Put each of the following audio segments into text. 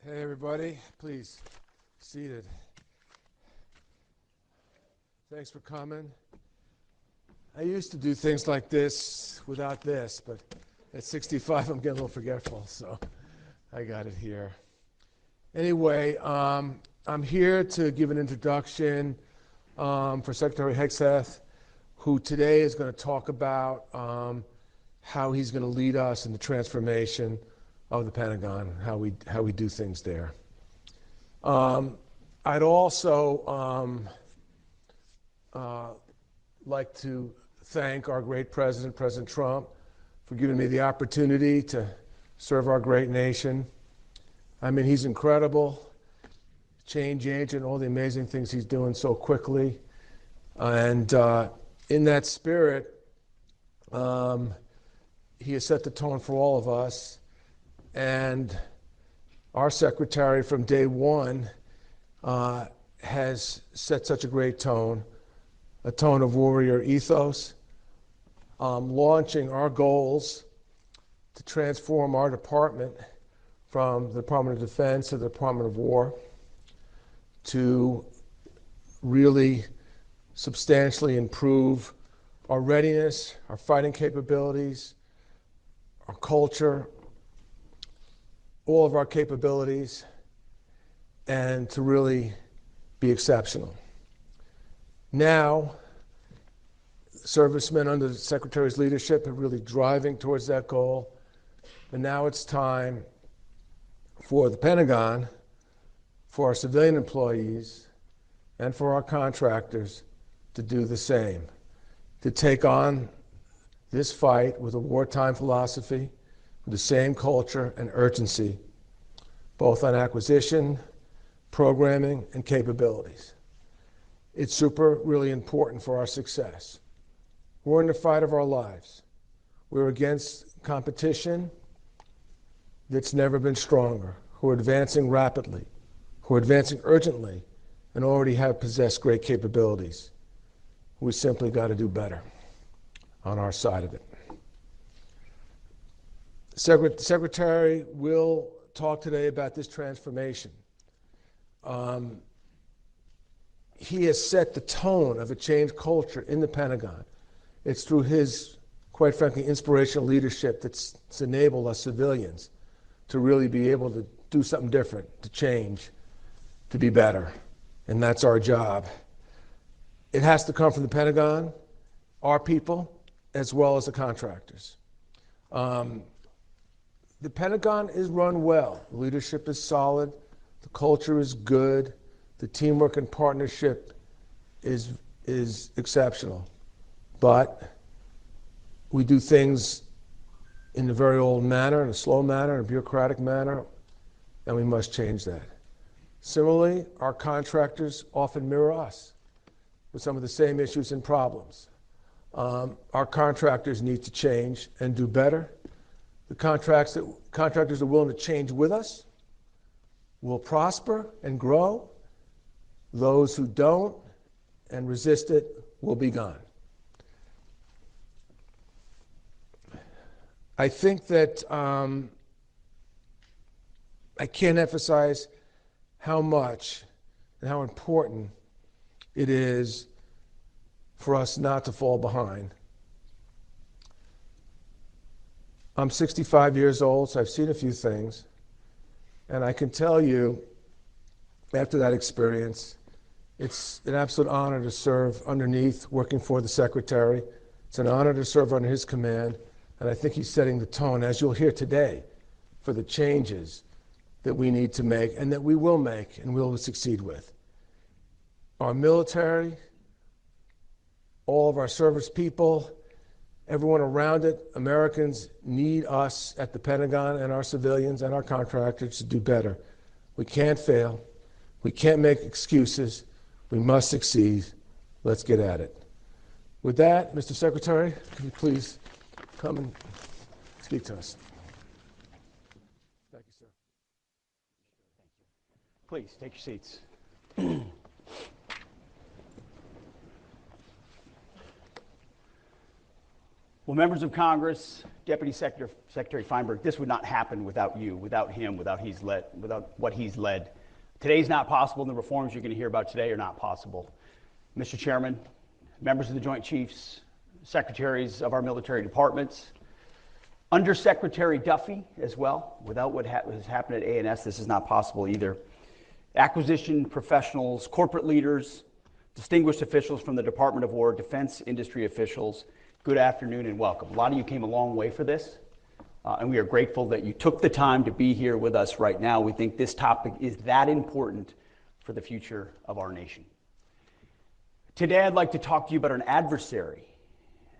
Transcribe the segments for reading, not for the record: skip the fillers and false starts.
Hey everybody, please, seated. Thanks for coming. I used to do things like this without this, but at 65 I'm getting a little forgetful, so I got it here. Anyway, I'm here to give an introduction for Secretary Hegseth, who today is going to talk about how he's going to lead us in the transformation of the Pentagon, how we do things there. I'd also like to thank our great president, President Trump, for giving me the opportunity to serve our great nation. I mean, he's incredible, change agent, all the amazing things he's doing so quickly. And in that spirit, he has set the tone for all of us. And our secretary from day one has set such a great tone, a tone of warrior ethos, launching our goals to transform our department from the Department of Defense to the Department of War, to really substantially improve our readiness, our fighting capabilities, our culture, all of our capabilities, and to really be exceptional. Now, servicemen under the Secretary's leadership are really driving towards that goal, and now it's time for the Pentagon, for our civilian employees, and for our contractors to do the same, to take on this fight with a wartime philosophy, with the same culture and urgency, both on acquisition, programming, and capabilities. It's really important for our success. We're in the fight of our lives. We're against competition that's never been stronger, who are advancing rapidly, who are advancing urgently, and already have possessed great capabilities. We simply got to do better on our side of it. The Secretary will talk today about this transformation. He has set the tone of a changed culture in the Pentagon. It's through his, quite frankly, inspirational leadership that's enabled us civilians to really be able to do something different, to change, to be better. And that's our job. It has to come from the Pentagon, our people, as well as the contractors. The Pentagon is run well. The leadership is solid. The culture is good. The teamwork and partnership is exceptional. But we do things in a very old manner, in a slow manner, in a bureaucratic manner, and we must change that. Similarly, our contractors often mirror us with some of the same issues and problems. Our contractors need to change and do better. The contractors are willing to change with us will prosper and grow. Those who don't and resist it will be gone. I think that I can't emphasize how much and how important it is for us not to fall behind. I'm 65 years old, so I've seen a few things. And I can tell you, after that experience, it's an absolute honor to serve underneath, working for the Secretary. It's an honor to serve under his command. And I think he's setting the tone, as you'll hear today, for the changes that we need to make and that we will make and will succeed with. Our military, all of our service people, everyone around it, Americans need us at the Pentagon and our civilians and our contractors to do better. We can't fail. We can't make excuses. We must succeed. Let's get at it. With that, Mr. Secretary, could you please come and speak to us? Thank you, sir. Please, take your seats. Well, members of Congress, Deputy Secretary Feinberg, this would not happen without you, without him, without what he's led. Today's not possible, and the reforms you're going to hear about today are not possible. Mr. Chairman, members of the Joint Chiefs, secretaries of our military departments, Undersecretary Duffy as well. Without what has happened at A&S, this is not possible either. Acquisition professionals, corporate leaders, distinguished officials from the Department of War, defense industry officials, good afternoon and welcome. A lot of you came a long way for this, and we are grateful that you took the time to be here with us right now. We think this topic is that important for the future of our nation. Today, I'd like to talk to you about an adversary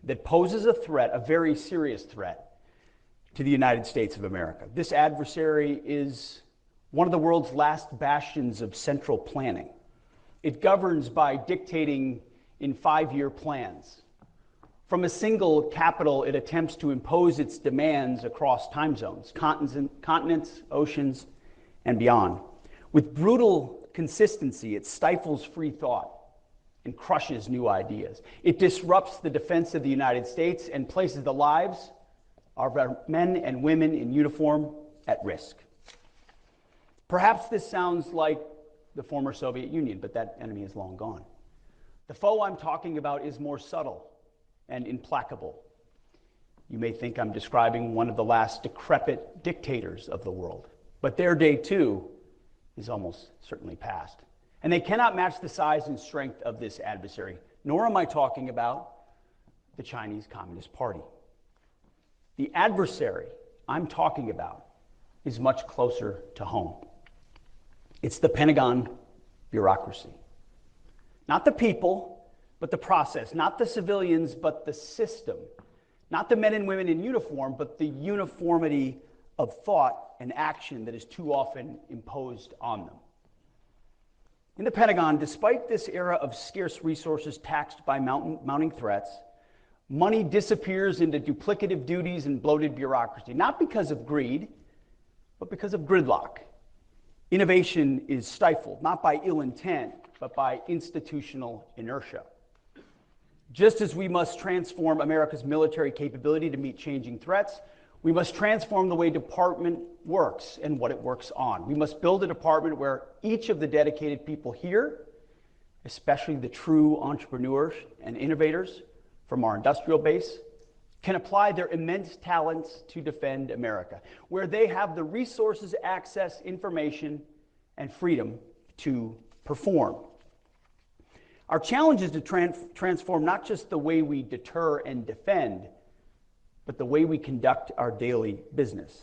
that poses a threat, a very serious threat, to the United States of America. This adversary is one of the world's last bastions of central planning. It governs by dictating in 5-year plans. From a single capital, it attempts to impose its demands across time zones, continents, oceans, and beyond. With brutal consistency, it stifles free thought and crushes new ideas. It disrupts the defense of the United States and places the lives of our men and women in uniform at risk. Perhaps this sounds like the former Soviet Union, but that enemy is long gone. The foe I'm talking about is more subtle and implacable. You may think I'm describing one of the last decrepit dictators of the world, but their day too is almost certainly past. And they cannot match the size and strength of this adversary, nor am I talking about the Chinese Communist Party. The adversary I'm talking about is much closer to home. It's the Pentagon bureaucracy. Not the people, but the process. Not the civilians, but the system. Not the men and women in uniform, but the uniformity of thought and action that is too often imposed on them. In the Pentagon, despite this era of scarce resources taxed by mounting threats, money disappears into duplicative duties and bloated bureaucracy, not because of greed, but because of gridlock. Innovation is stifled, not by ill intent, but by institutional inertia. Just as we must transform America's military capability to meet changing threats, we must transform the way department works and what it works on. We must build a department where each of the dedicated people here, especially the true entrepreneurs and innovators from our industrial base, can apply their immense talents to defend America, where they have the resources, access, information, and freedom to perform. Our challenge is to transform not just the way we deter and defend, but the way we conduct our daily business.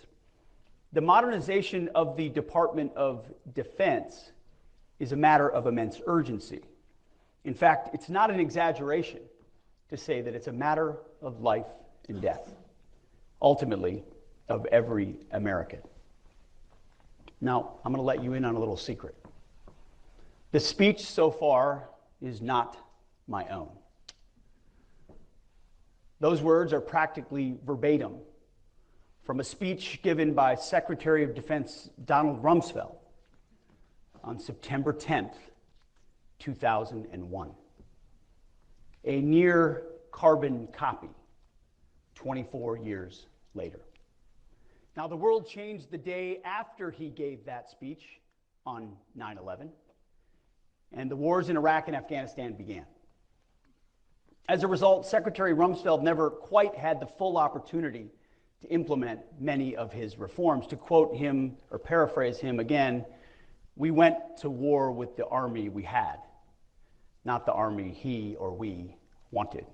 The modernization of the Department of Defense is a matter of immense urgency. In fact, it's not an exaggeration to say that it's a matter of life and death, ultimately, of every American. Now, I'm going to let you in on a little secret. The speech so far is not my own. Those words are practically verbatim from a speech given by Secretary of Defense Donald Rumsfeld on September 10th, 2001. A near carbon copy 24 years later. Now, the world changed the day after he gave that speech on 9/11, and the wars in Iraq and Afghanistan began. As a result, Secretary Rumsfeld never quite had the full opportunity to implement many of his reforms. To quote him, or paraphrase him again, we went to war with the army we had, not the army he or we wanted.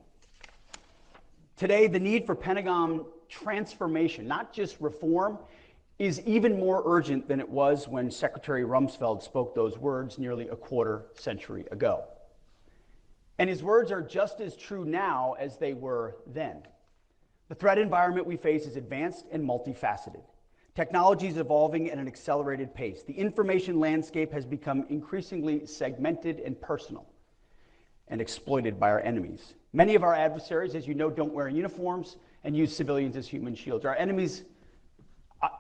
Today, the need for Pentagon transformation, not just reform, is even more urgent than it was when Secretary Rumsfeld spoke those words nearly a quarter century ago. And his words are just as true now as they were then. The threat environment we face is advanced and multifaceted. Technology is evolving at an accelerated pace. The information landscape has become increasingly segmented and personal and exploited by our enemies. Many of our adversaries, as you know, don't wear uniforms and use civilians as human shields. Our enemies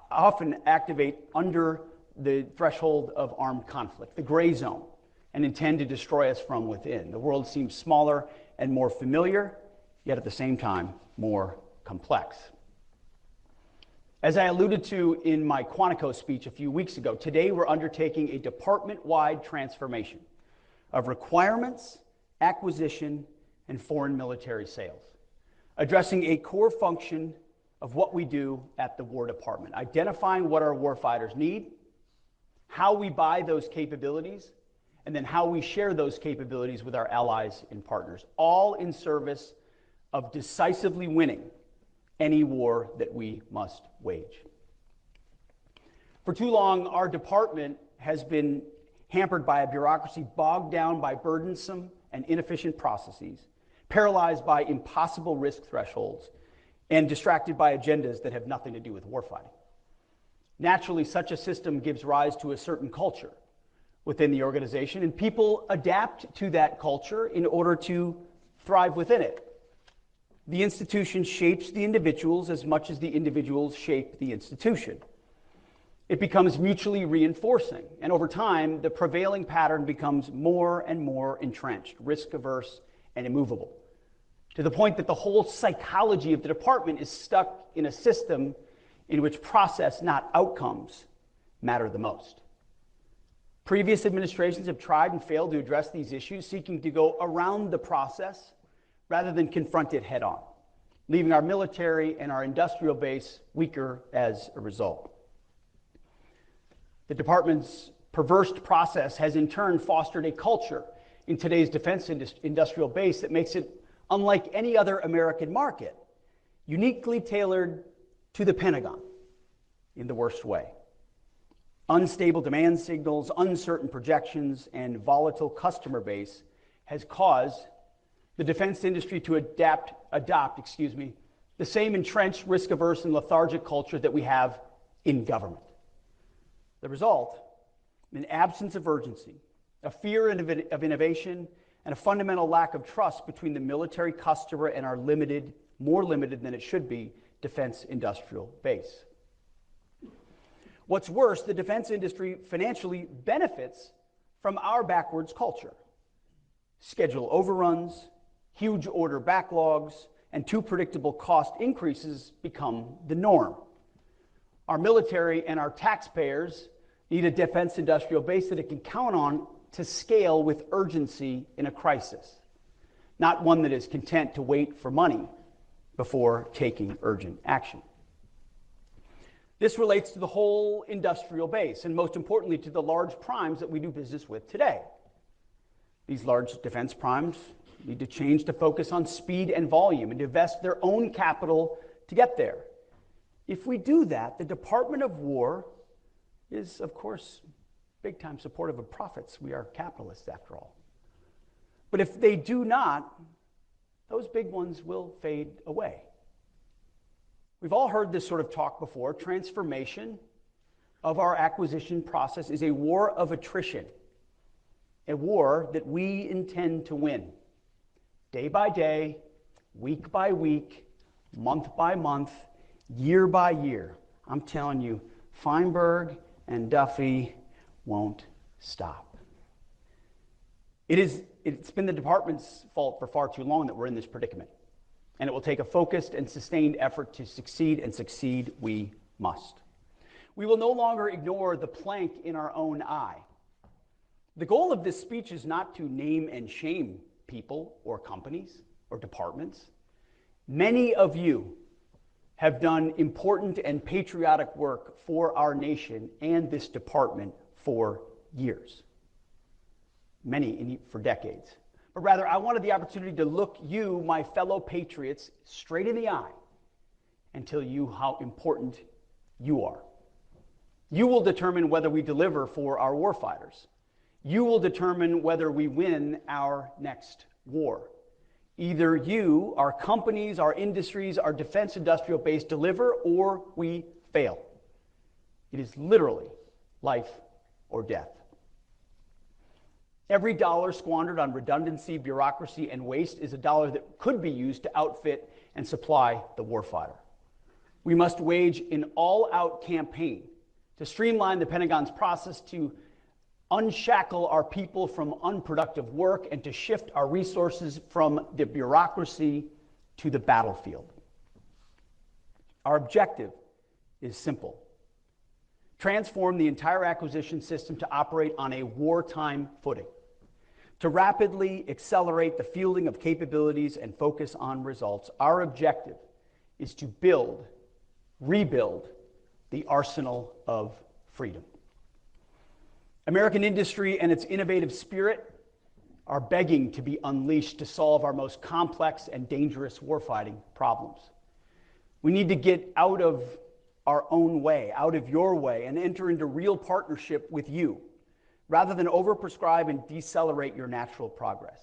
often activate under the threshold of armed conflict, the gray zone, and intend to destroy us from within. The world seems smaller and more familiar, yet at the same time, more complex. As I alluded to in my Quantico speech a few weeks ago, today we're undertaking a department-wide transformation of requirements, acquisition, and foreign military sales, addressing a core function of what we do at the War Department, identifying what our warfighters need, how we buy those capabilities, and then how we share those capabilities with our allies and partners, all in service of decisively winning any war that we must wage. For too long, our department has been hampered by a bureaucracy bogged down by burdensome and inefficient processes, paralyzed by impossible risk thresholds, and distracted by agendas that have nothing to do with warfighting. Naturally, such a system gives rise to a certain culture within the organization, and people adapt to that culture in order to thrive within it. The institution shapes the individuals as much as the individuals shape the institution. It becomes mutually reinforcing, and over time, the prevailing pattern becomes more and more entrenched, risk-averse, and immovable, to the point that the whole psychology of the department is stuck in a system in which process, not outcomes, matter the most. Previous administrations have tried and failed to address these issues, seeking to go around the process rather than confront it head on, leaving our military and our industrial base weaker as a result. The department's perverse process has in turn fostered a culture in today's defense industrial base that makes it unlike any other American market, uniquely tailored to the Pentagon in the worst way. Unstable demand signals, uncertain projections, and volatile customer base has caused the defense industry to adopt the same entrenched, risk-averse, and lethargic culture that we have in government. The result, an absence of urgency, a fear of innovation, and a fundamental lack of trust between the military customer and our limited, more limited than it should be, defense industrial base. What's worse, the defense industry financially benefits from our backwards culture. Schedule overruns, huge order backlogs, and too predictable cost increases become the norm. Our military and our taxpayers need a defense industrial base that it can count on to scale with urgency in a crisis, not one that is content to wait for money before taking urgent action. This relates to the whole industrial base, and most importantly to the large primes that we do business with today. These large defense primes need to change to focus on speed and volume and to invest their own capital to get there. If we do that, the Department of War is, of course, big time supportive of profits. We are capitalists, after all. But if they do not, those big ones will fade away. We've all heard this sort of talk before. Transformation of our acquisition process is a war of attrition, a war that we intend to win. Day by day, week by week, month by month, year by year. I'm telling you, Feinberg and Duffy won't stop. It's been the department's fault for far too long that we're in this predicament. And it will take a focused and sustained effort to succeed, and succeed we must. We will no longer ignore the plank in our own eye. The goal of this speech is not to name and shame people or companies or departments. Many of you have done important and patriotic work for our nation and this department for years. Many for decades. But rather, I wanted the opportunity to look you, my fellow patriots, straight in the eye and tell you how important you are. You will determine whether we deliver for our warfighters. You will determine whether we win our next war. Either you, our companies, our industries, our defense industrial base deliver, or we fail. It is literally life or death. Every dollar squandered on redundancy, bureaucracy, and waste is a dollar that could be used to outfit and supply the warfighter. We must wage an all-out campaign to streamline the Pentagon's process, to unshackle our people from unproductive work, and to shift our resources from the bureaucracy to the battlefield. Our objective is simple. Transform the entire acquisition system to operate on a wartime footing, to rapidly accelerate the fielding of capabilities and focus on results. Our objective is to rebuild the arsenal of freedom. American industry and its innovative spirit are begging to be unleashed to solve our most complex and dangerous warfighting problems. We need to get out of our own way, out of your way, and enter into real partnership with you, rather than overprescribe and decelerate your natural progress.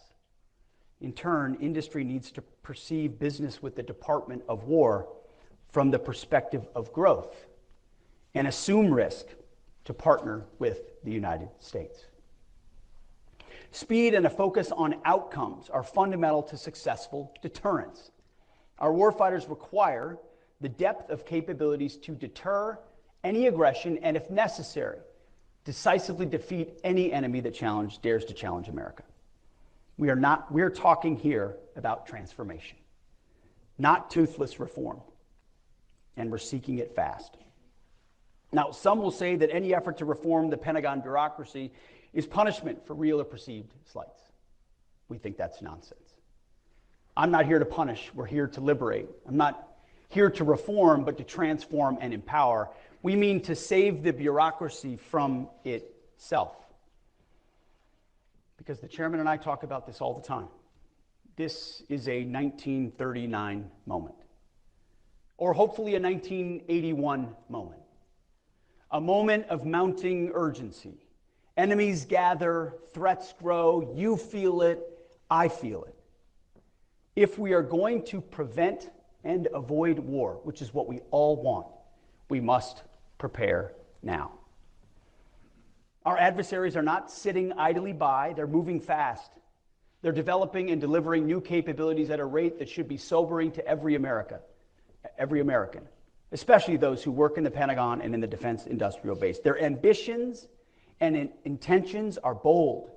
In turn, industry needs to perceive business with the Department of War from the perspective of growth and assume risk to partner with the United States. Speed and a focus on outcomes are fundamental to successful deterrence. Our warfighters require the depth of capabilities to deter any aggression and, if necessary, decisively defeat any enemy that dares to challenge America. We're talking here about transformation, not toothless reform, and we're seeking it fast. Now, some will say that any effort to reform the Pentagon bureaucracy is punishment for real or perceived slights. We think that's nonsense. I'm not here to punish, we're here to liberate. I'm not here to reform, but to transform and empower. We mean to save the bureaucracy from itself. Because the chairman and I talk about this all the time. This is a 1939 moment, or hopefully a 1981 moment. A moment of mounting urgency. Enemies gather, threats grow, you feel it, I feel it. If we are going to prevent and avoid war, which is what we all want, we must prepare now. Our adversaries are not sitting idly by, they're moving fast. They're developing and delivering new capabilities at a rate that should be sobering to every American, especially those who work in the Pentagon and in the defense industrial base. Their ambitions and intentions are bold.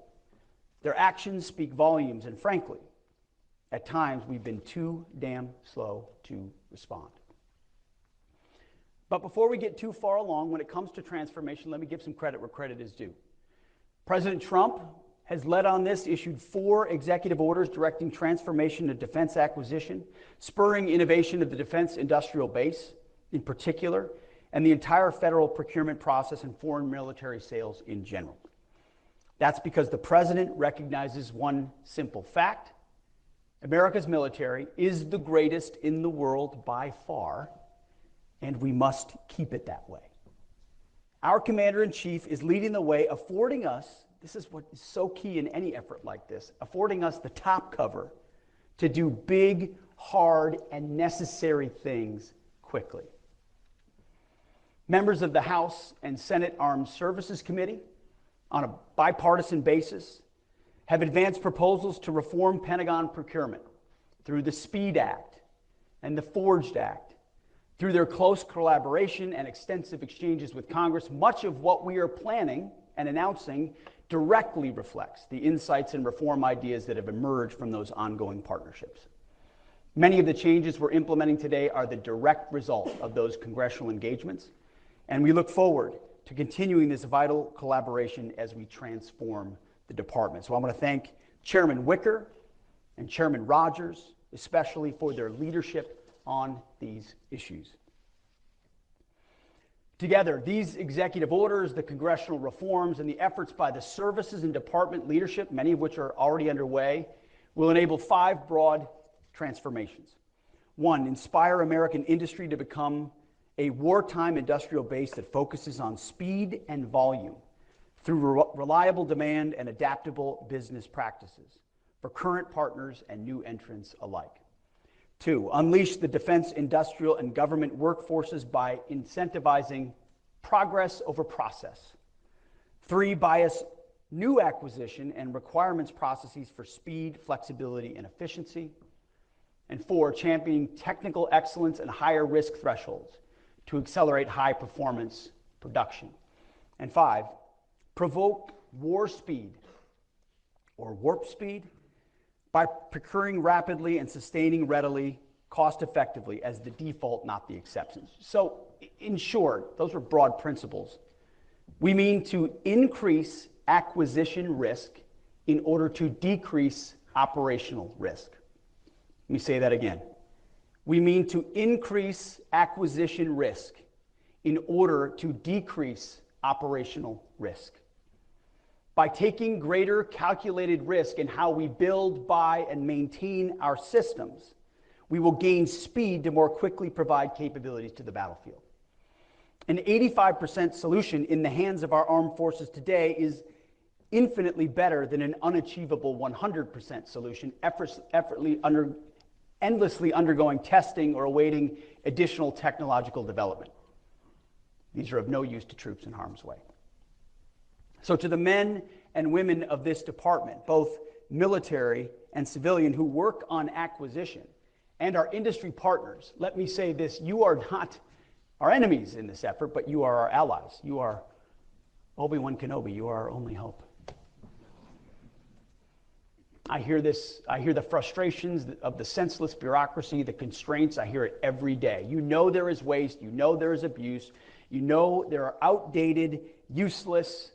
Their actions speak volumes, and frankly, at times we've been too damn slow to respond. But before we get too far along, when it comes to transformation, let me give some credit where credit is due. President Trump has led on this, issued 4 executive orders directing transformation of defense acquisition, spurring innovation of the defense industrial base in particular, and the entire federal procurement process and foreign military sales in general. That's because the president recognizes one simple fact: America's military is the greatest in the world by far, and we must keep it that way. Our commander-in-chief is leading the way, affording us, this is what is so key in any effort like this, affording us the top cover to do big, hard, and necessary things quickly. Members of the House and Senate Armed Services Committee, on a bipartisan basis, have advanced proposals to reform Pentagon procurement through the SPEED Act and the Forged Act. Through their close collaboration and extensive exchanges with Congress, much of what we are planning and announcing directly reflects the insights and reform ideas that have emerged from those ongoing partnerships. Many of the changes we're implementing today are the direct result of those congressional engagements, and we look forward to continuing this vital collaboration as we transform the department. So I want to thank Chairman Wicker and Chairman Rogers, especially for their leadership on these issues. Together, these executive orders, the congressional reforms, and the efforts by the services and department leadership, many of which are already underway, will enable 5 broad transformations. 1, inspire American industry to become a wartime industrial base that focuses on speed and volume through reliable demand and adaptable business practices for current partners and new entrants alike. 2, unleash the defense, industrial, and government workforces by incentivizing progress over process. 3, bias new acquisition and requirements processes for speed, flexibility, and efficiency. And 4, championing technical excellence and higher risk thresholds to accelerate high performance production. And 5, provoke war speed or warp speed by procuring rapidly and sustaining readily, cost effectively as the default, not the exception. So In short, those are broad principles. We mean to increase acquisition risk in order to decrease operational risk. Let me say that again. We mean to increase acquisition risk in order to decrease operational risk. By taking greater calculated risk in how we build, buy, and maintain our systems, we will gain speed to more quickly provide capabilities to the battlefield. An 85% solution in the hands of our armed forces today is infinitely better than an unachievable 100% solution, endlessly undergoing testing or awaiting additional technological development. These are of no use to troops in harm's way. So to the men and women of this department, both military and civilian, who work on acquisition, and our industry partners, let me say this: you are not our enemies in this effort, but you are our allies. You are Obi-Wan Kenobi. You are our only hope. I hear the frustrations of the senseless bureaucracy, the constraints. I hear it every day. You know there is waste. You know there is abuse. You know there are outdated, useless,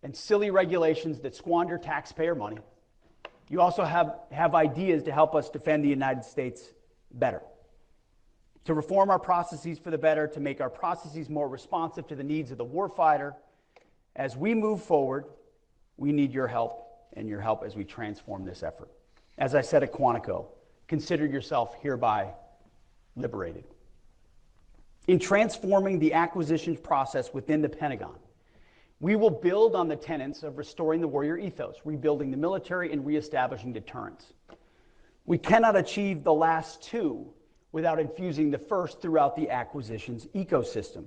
and silly regulations that squander taxpayer money. You also have ideas to help us defend the United States better, to reform our processes for the better, to make our processes more responsive to the needs of the warfighter. As we move forward, we need your help, and your help as we transform this effort. As I said at Quantico, consider yourself hereby liberated. In transforming the acquisitions process within the Pentagon, we will build on the tenets of restoring the warrior ethos, rebuilding the military, and reestablishing deterrence. We cannot achieve the last two without infusing the first throughout the acquisitions ecosystem,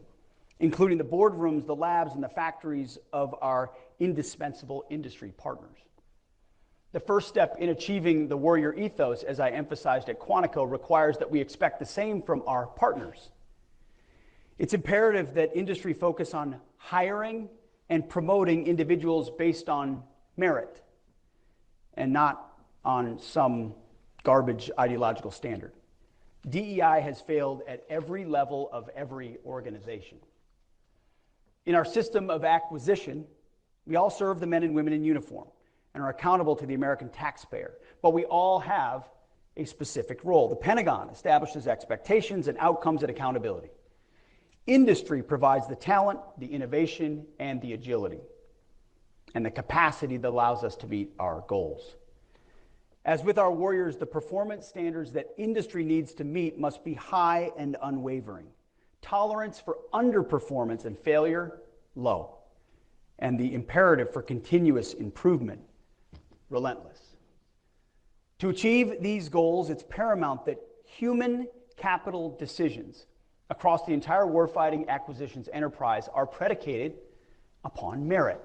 including the boardrooms, the labs, and the factories of our indispensable industry partners. The first step in achieving the warrior ethos, as I emphasized at Quantico, requires that we expect the same from our partners. It's imperative that industry focus on hiring and promoting individuals based on merit and not on some garbage ideological standard. DEI has failed at every level of every organization. In our system of acquisition, we all serve the men and women in uniform and are accountable to the American taxpayer, but we all have a specific role. The Pentagon establishes expectations and outcomes and accountability. Industry provides the talent, the innovation, and the agility, and the capacity that allows us to meet our goals. As with our warriors, the performance standards that industry needs to meet must be high and unwavering. Tolerance for underperformance and failure, low. And the imperative for continuous improvement, relentless. To achieve these goals, it's paramount that human capital decisions across the entire warfighting acquisitions enterprise are predicated upon merit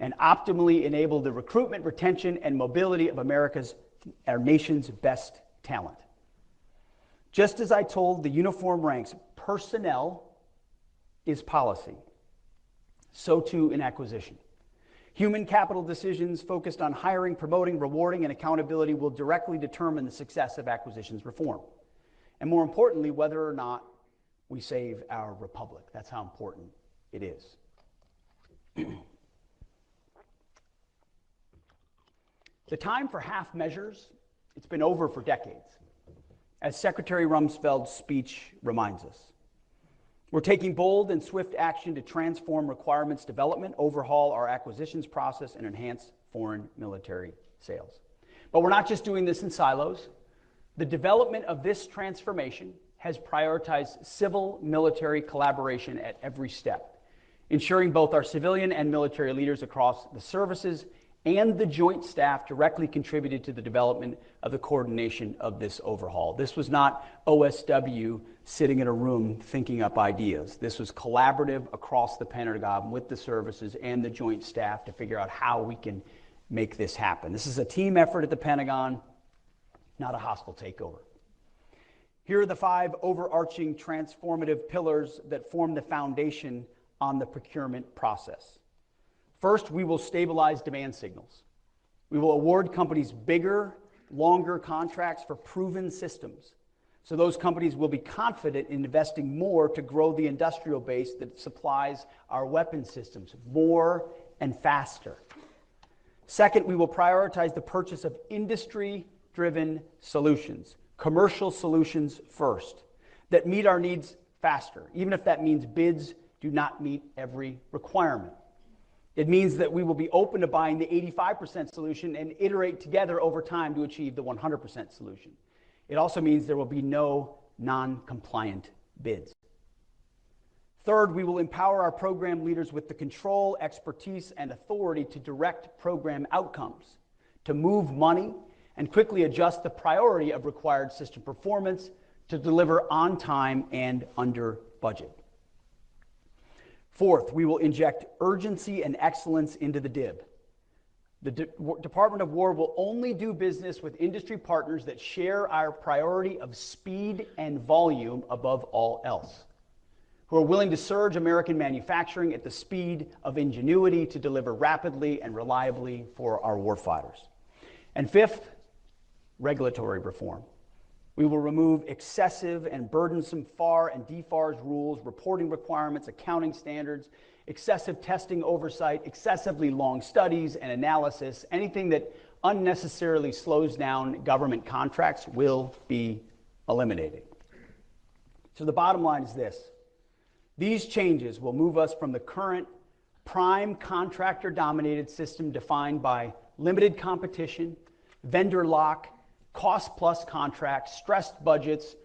and optimally enable the recruitment, retention, and mobility of our nation's best talent. Just as I told the uniform ranks, personnel is policy. So too in acquisition. Human capital decisions focused on hiring, promoting, rewarding, and accountability will directly determine the success of acquisitions reform. And more importantly, whether or not we save our republic. That's how important it is. The time for half measures, it's been over for decades, as Secretary Rumsfeld's speech reminds us. We're taking bold and swift action to transform requirements development, overhaul our acquisitions process, and enhance foreign military sales. But we're not just doing this in silos. The development of this transformation has prioritized civil-military collaboration at every step, ensuring both our civilian and military leaders across the services and the joint staff directly contributed to the development of the coordination of this overhaul. This was not OSW sitting in a room thinking up ideas. This was collaborative across the Pentagon with the services and the joint staff to figure out how we can make this happen. This is a team effort at the Pentagon, not a hostile takeover. Here are the 5 overarching transformative pillars that form the foundation on the procurement process. First, we will stabilize demand signals. We will award companies bigger, longer contracts for proven systems So those companies will be confident in investing more to grow the industrial base that supplies our weapon systems more and faster. Second, we will prioritize the purchase of industry-driven solutions, commercial solutions first, that meet our needs faster, even if that means bids do not meet every requirement. It means that we will be open to buying the 85% solution and iterate together over time to achieve the 100% solution. It also means there will be no non-compliant bids. Third, we will empower our program leaders with the control, expertise, and authority to direct program outcomes, to move money, and quickly adjust the priority of required system performance to deliver on time and under budget. Fourth, we will inject urgency and excellence into the DIB. The Department of War will only do business with industry partners that share our priority of speed and volume above all else, who are willing to surge American manufacturing at the speed of ingenuity to deliver rapidly and reliably for our warfighters. And fifth, regulatory reform. We will remove excessive and burdensome FAR and DFARS rules, reporting requirements, accounting standards, excessive testing oversight, excessively long studies and analysis. Anything that unnecessarily slows down government contracts will be eliminated. So the bottom line is this. These changes will move us from the current prime contractor-dominated system defined by limited competition, vendor lock, cost-plus contracts, stressed budgets,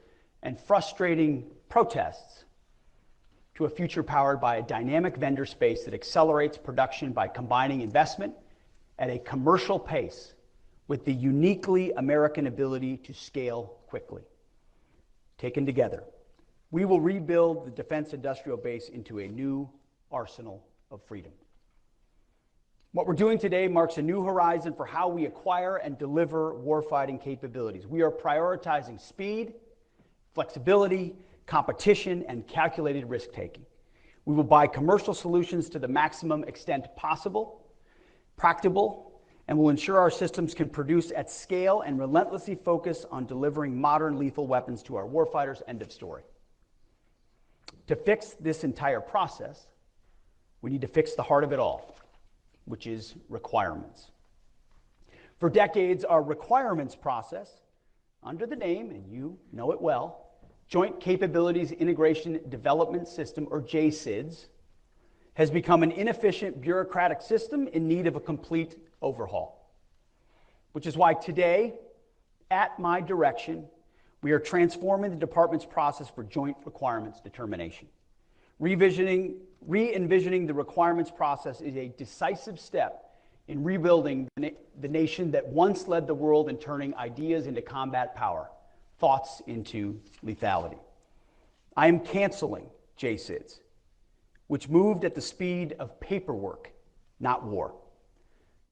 and frustrating protests to a future powered by a dynamic vendor space that accelerates production by combining investment at a commercial pace with the uniquely American ability to scale quickly. Taken together, we will rebuild the defense industrial base into a new arsenal of freedom. What we're doing today marks a new horizon for how we acquire and deliver warfighting capabilities. We are prioritizing speed, flexibility, competition, and calculated risk-taking. We will buy commercial solutions to the maximum extent possible, practicable, and will ensure our systems can produce at scale and relentlessly focus on delivering modern lethal weapons to our warfighters. End of story. To fix this entire process, we need to fix the heart of it all, which is requirements. For decades, our requirements process, under the name, and you know it well, Joint Capabilities Integration Development System, or JCIDS, has become an inefficient bureaucratic system in need of a complete overhaul. Which is why today, at my direction, we are transforming the department's process for joint requirements determination. Re-envisioning the requirements process is a decisive step in rebuilding the nation that once led the world in turning ideas into combat power, thoughts into lethality. I am canceling JCIDS, which moved at the speed of paperwork, not war.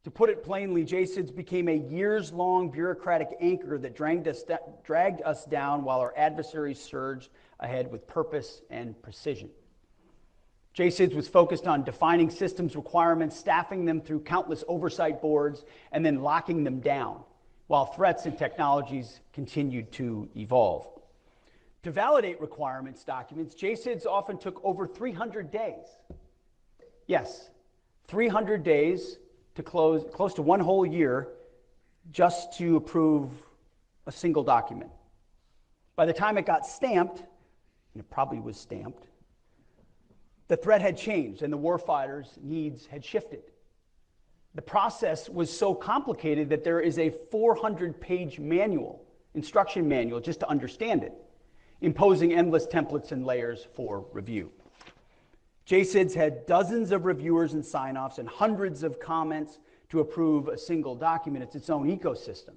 To put it plainly, JCIDS became a years-long bureaucratic anchor that dragged us down while our adversaries surged ahead with purpose and precision. JCIDS was focused on defining systems requirements, staffing them through countless oversight boards, and then locking them down, while threats and technologies continued to evolve. To validate requirements documents, JCIDS often took over 300 days. Yes, 300 days to close to one whole year just to approve a single document. By the time it got stamped, and it probably was stamped, the threat had changed and the warfighters' needs had shifted. The process was so complicated that there is a 400-page manual, instruction manual, just to understand it, imposing endless templates and layers for review. JCIDS had dozens of reviewers and sign-offs and hundreds of comments to approve a single document. It's its own ecosystem,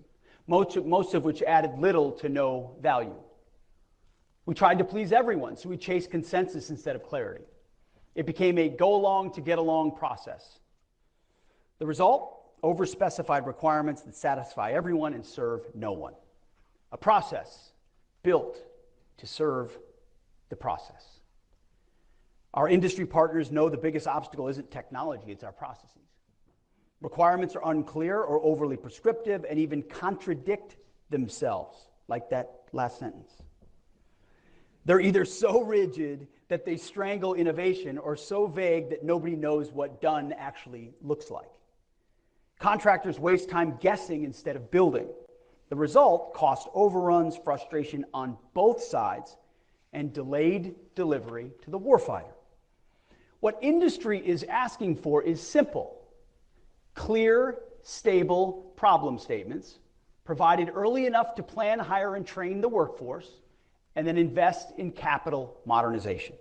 most of which added little to no value. We tried to please everyone, so we chased consensus instead of clarity. It became a go-along to get along process. The result? Overspecified requirements that satisfy everyone and serve no one. A process built to serve the process. Our industry partners know the biggest obstacle isn't technology, it's our processes. Requirements are unclear or overly prescriptive and even contradict themselves, like that last sentence. They're either so rigid that they strangle innovation or so vague that nobody knows what done actually looks like. Contractors waste time guessing instead of building. The result, cost overruns, frustration on both sides, and delayed delivery to the warfighter. What industry is asking for is simple: clear, stable problem statements, provided early enough to plan, hire, and train the workforce, and then invest in capital modernization.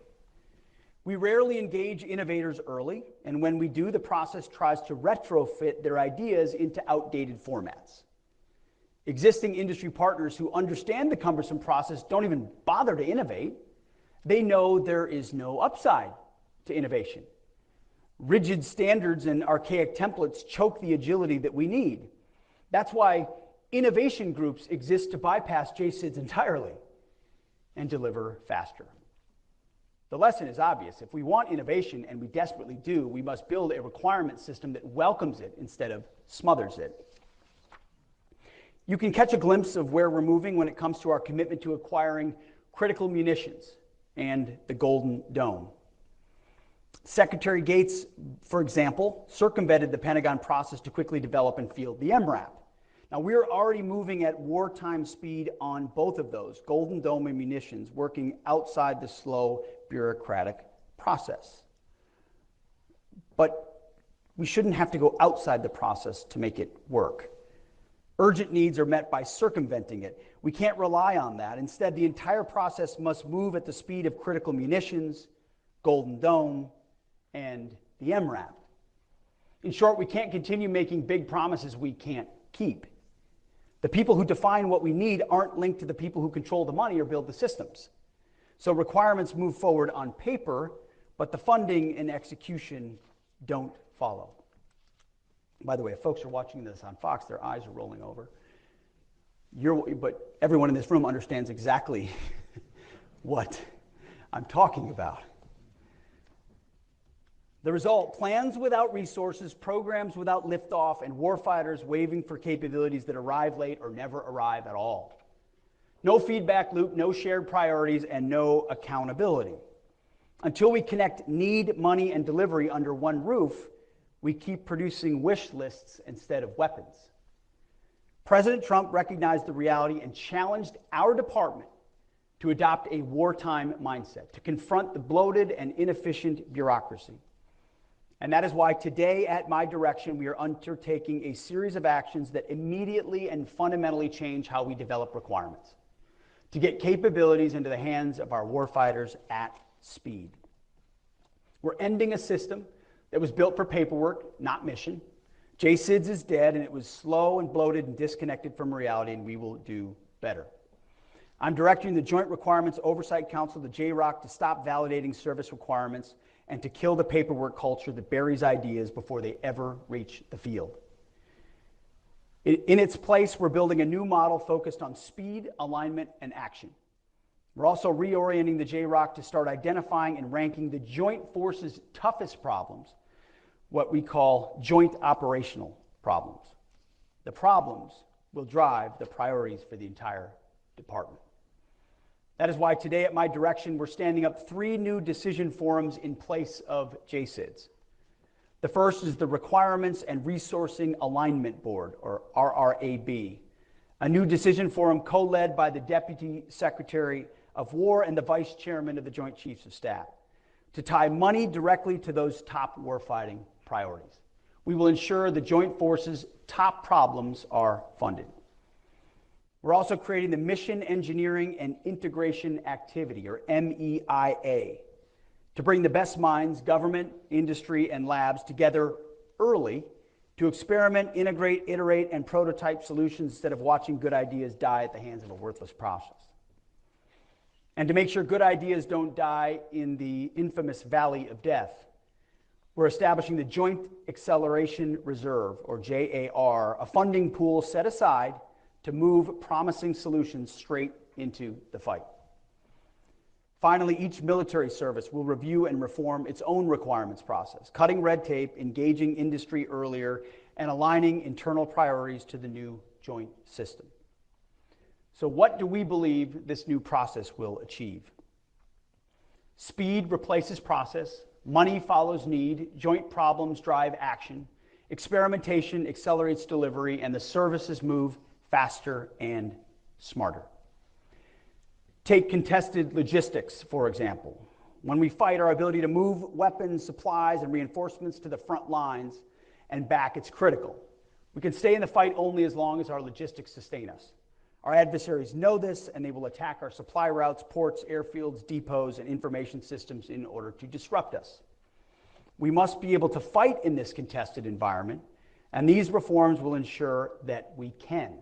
We rarely engage innovators early, and when we do, the process tries to retrofit their ideas into outdated formats. Existing industry partners who understand the cumbersome process don't even bother to innovate. They know there is no upside to innovation. Rigid standards and archaic templates choke the agility that we need. That's why innovation groups exist to bypass JSIDs entirely and deliver faster. The lesson is obvious. If we want innovation, and we desperately do, we must build a requirement system that welcomes it instead of smothers it. You can catch a glimpse of where we're moving when it comes to our commitment to acquiring critical munitions and the Golden Dome. Secretary Gates, for example, circumvented the Pentagon process to quickly develop and field the MRAP. Now, we're already moving at wartime speed on both of those, Golden Dome and munitions, working outside the slow bureaucratic process. But we shouldn't have to go outside the process to make it work. Urgent needs are met by circumventing it. We can't rely on that. Instead, the entire process must move at the speed of critical munitions, Golden Dome, and the MRAP. In short, we can't continue making big promises we can't keep. The people who define what we need aren't linked to the people who control the money or build the systems. So requirements move forward on paper, but the funding and execution don't follow. By the way, if folks are watching this on Fox, their eyes are rolling over. But everyone in this room understands exactly what I'm talking about. The result: plans without resources, programs without liftoff, and warfighters waving for capabilities that arrive late or never arrive at all. No feedback loop, no shared priorities, and no accountability. Until we connect need, money, and delivery under one roof, we keep producing wish lists instead of weapons. President Trump recognized the reality and challenged our department to adopt a wartime mindset, to confront the bloated and inefficient bureaucracy. And that is why today, at my direction, we are undertaking a series of actions that immediately and fundamentally change how we develop requirements, to get capabilities into the hands of our warfighters at speed. We're ending a system that was built for paperwork, not mission. JSIDS is dead, and it was slow and bloated and disconnected from reality, and we will do better. I'm directing the Joint Requirements Oversight Council, the JROC, to stop validating service requirements and to kill the paperwork culture that buries ideas before they ever reach the field. In its place, we're building a new model focused on speed, alignment, and action. We're also reorienting the JROC to start identifying and ranking the joint forces' toughest problems, what we call joint operational problems. The problems will drive the priorities for the entire department. That is why today, at my direction, we're standing up 3 new decision forums in place of JSIDS. The first is the Requirements and Resourcing Alignment Board, or RRAB, a new decision forum co-led by the Deputy Secretary of War and the Vice Chairman of the Joint Chiefs of Staff, to tie money directly to those top warfighting priorities. We will ensure the Joint Forces' top problems are funded. We're also creating the Mission Engineering and Integration Activity, or MEIA, to bring the best minds, government, industry, and labs together early to experiment, integrate, iterate, and prototype solutions instead of watching good ideas die at the hands of a worthless process. And to make sure good ideas don't die in the infamous Valley of Death, we're establishing the Joint Acceleration Reserve, or JAR, a funding pool set aside to move promising solutions straight into the fight. Finally, each military service will review and reform its own requirements process, cutting red tape, engaging industry earlier, and aligning internal priorities to the new joint system. So what do we believe this new process will achieve? Speed replaces process, money follows need, joint problems drive action, experimentation accelerates delivery, and the services move faster and smarter. Take contested logistics, for example. When we fight, our ability to move weapons, supplies, and reinforcements to the front lines and back, it's critical. We can stay in the fight only as long as our logistics sustain us. Our adversaries know this, and they will attack our supply routes, ports, airfields, depots, and information systems in order to disrupt us. We must be able to fight in this contested environment, and these reforms will ensure that we can.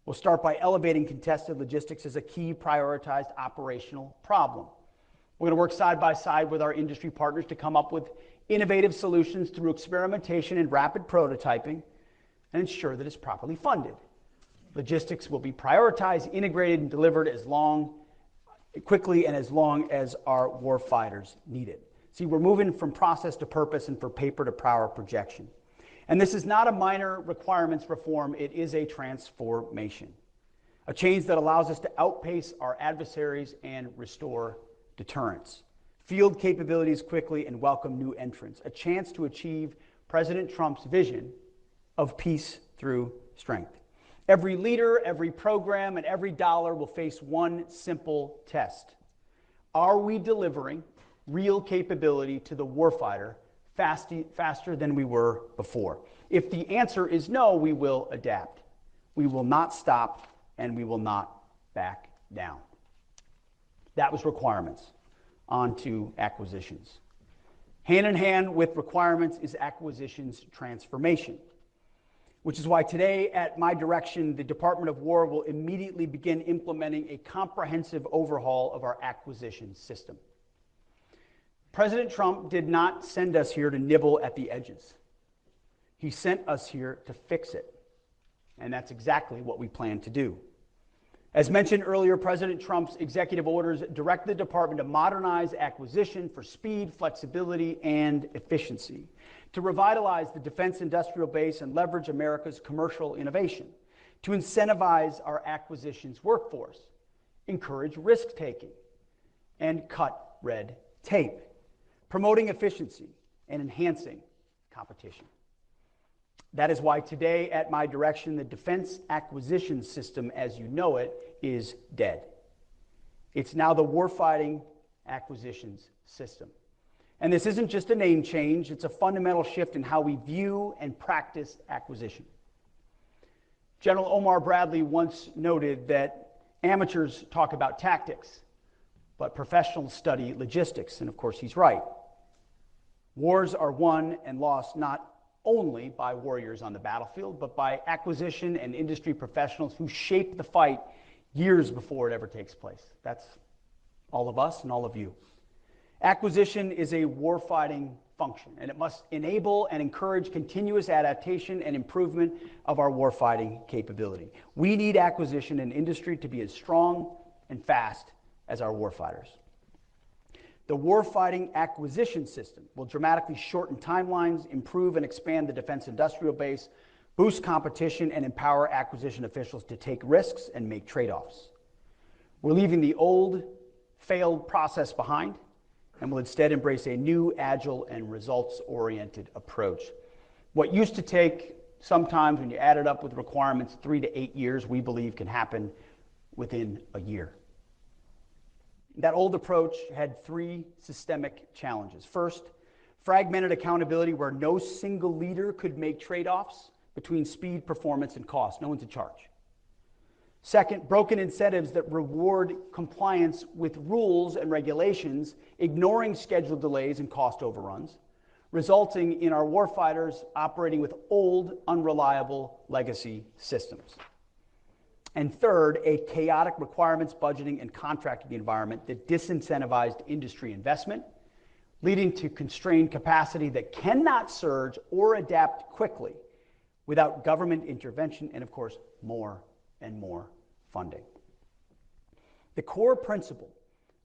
We'll start by elevating contested logistics as a key prioritized operational problem. We're going to work side by side with our industry partners to come up with innovative solutions through experimentation and rapid prototyping and ensure that it's properly funded. Logistics will be prioritized, integrated, and delivered quickly and as long as our warfighters need it. See, we're moving from process to purpose and from paper to power projection. And this is not a minor requirements reform, it is a transformation. A change that allows us to outpace our adversaries and restore deterrence. Field capabilities quickly and welcome new entrants. A chance to achieve President Trump's vision of peace through strength. Every leader, every program, and every dollar will face one simple test. Are we delivering real capability to the warfighter faster than we were before? If the answer is no, we will adapt. We will not stop, and we will not back down. That was requirements. On to acquisitions. Hand in hand with requirements is acquisitions transformation, which is why today, at my direction, the Department of War will immediately begin implementing a comprehensive overhaul of our acquisition system. President Trump did not send us here to nibble at the edges. He sent us here to fix it. And that's exactly what we plan to do. As mentioned earlier, President Trump's executive orders direct the department to modernize acquisition for speed, flexibility, and efficiency, to revitalize the defense industrial base and leverage America's commercial innovation, to incentivize our acquisitions workforce, encourage risk-taking, and cut red tape, promoting efficiency and enhancing competition. That is why today, at my direction, the defense acquisition system, as you know it, is dead. It's now the warfighting acquisitions system. And this isn't just a name change, it's a fundamental shift in how we view and practice acquisition. General Omar Bradley once noted that amateurs talk about tactics, but professionals study logistics, and of course he's right. Wars are won and lost not only by warriors on the battlefield, but by acquisition and industry professionals who shape the fight years before it ever takes place. That's all of us and all of you. Acquisition is a warfighting function, and it must enable and encourage continuous adaptation and improvement of our warfighting capability. We need acquisition and industry to be as strong and fast as our warfighters. The warfighting acquisition system will dramatically shorten timelines, improve and expand the defense industrial base, boost competition, and empower acquisition officials to take risks and make trade-offs. We're leaving the old, failed process behind, and will instead embrace a new, agile, and results-oriented approach. What used to take, sometimes when you add it up with requirements, 3 to 8 years, we believe can happen within a year. That old approach had 3 systemic challenges. First, fragmented accountability where no single leader could make trade-offs between speed, performance, and cost. No one's in charge. Second, broken incentives that reward compliance with rules and regulations, ignoring schedule delays and cost overruns, resulting in our warfighters operating with old, unreliable legacy systems. And third, a chaotic requirements, budgeting, and contracting environment that disincentivized industry investment, leading to constrained capacity that cannot surge or adapt quickly without government intervention and, of course, more and more funding. The core principle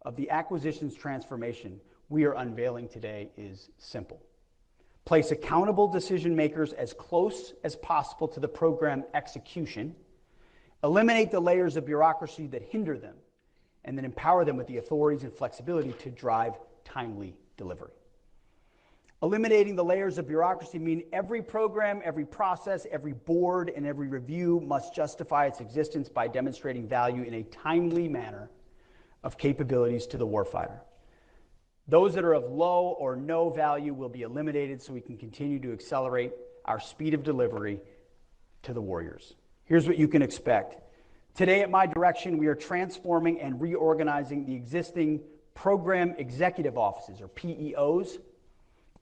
of the acquisitions transformation we are unveiling today is simple. Place accountable decision makers as close as possible to the program execution, eliminate the layers of bureaucracy that hinder them, and then empower them with the authorities and flexibility to drive timely delivery. Eliminating the layers of bureaucracy mean every program, every process, every board, and every review must justify its existence by demonstrating value in a timely manner of capabilities to the warfighter. Those that are of low or no value will be eliminated so we can continue to accelerate our speed of delivery to the warriors. Here's what you can expect. Today at my direction, we are transforming and reorganizing the existing program executive offices, or PEOs,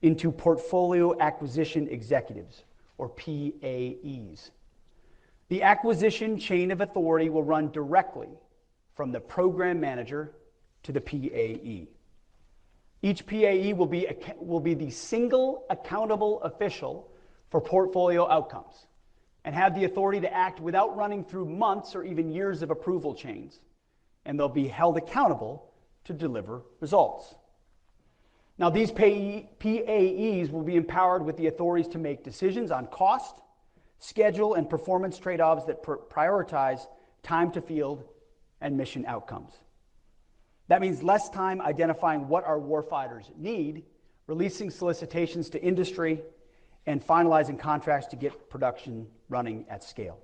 into portfolio acquisition executives, or PAEs. The acquisition chain of authority will run directly from the program manager to the PAE. Each PAE will be the single accountable official for portfolio outcomes and have the authority to act without running through months or even years of approval chains, and they'll be held accountable to deliver results. Now, these PAEs will be empowered with the authorities to make decisions on cost, schedule, and performance trade-offs that prioritize time to field and mission outcomes. That means less time identifying what our warfighters need, releasing solicitations to industry, and finalizing contracts to get production running at scale.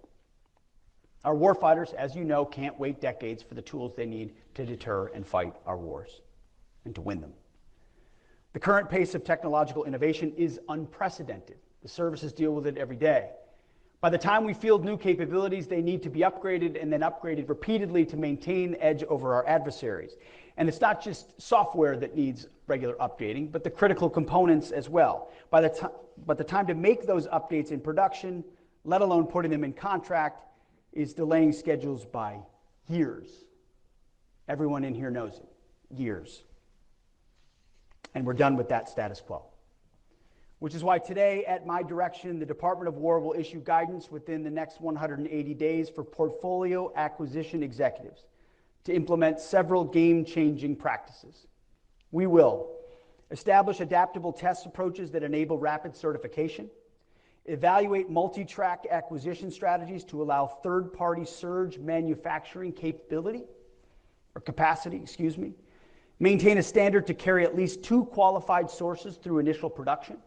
Our warfighters, as you know, can't wait decades for the tools they need to deter and fight our wars and to win them. The current pace of technological innovation is unprecedented. The services deal with it every day. By the time we field new capabilities, they need to be upgraded and then upgraded repeatedly to maintain edge over our adversaries. And it's not just software that needs regular updating, but the critical components as well. By the time to make those updates in production, let alone putting them in contract, is delaying schedules by years. Everyone in here knows it. Years. And we're done with that status quo. Which is why today, at my direction, the Department of War will issue guidance within the next 180 days for portfolio acquisition executives to implement several game-changing practices. We will establish adaptable test approaches that enable rapid certification, evaluate multi-track acquisition strategies to allow third-party surge manufacturing capacity, maintain a standard to carry at least 2 qualified sources through initial production.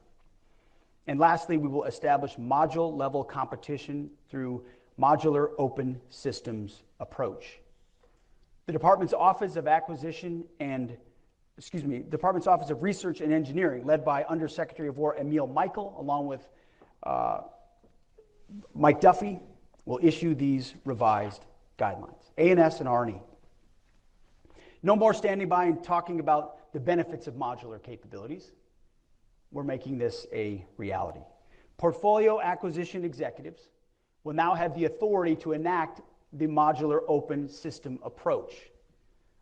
And lastly, we will establish module-level competition through modular open systems approach. The Department's Office of Department's Office of Research and Engineering, led by Undersecretary of War Emil Michael, along with Mike Duffy, will issue these revised guidelines, A&S and R&E. No more standing by and talking about the benefits of modular capabilities. We're making this a reality. Portfolio acquisition executives will now have the authority to enact the modular open system approach,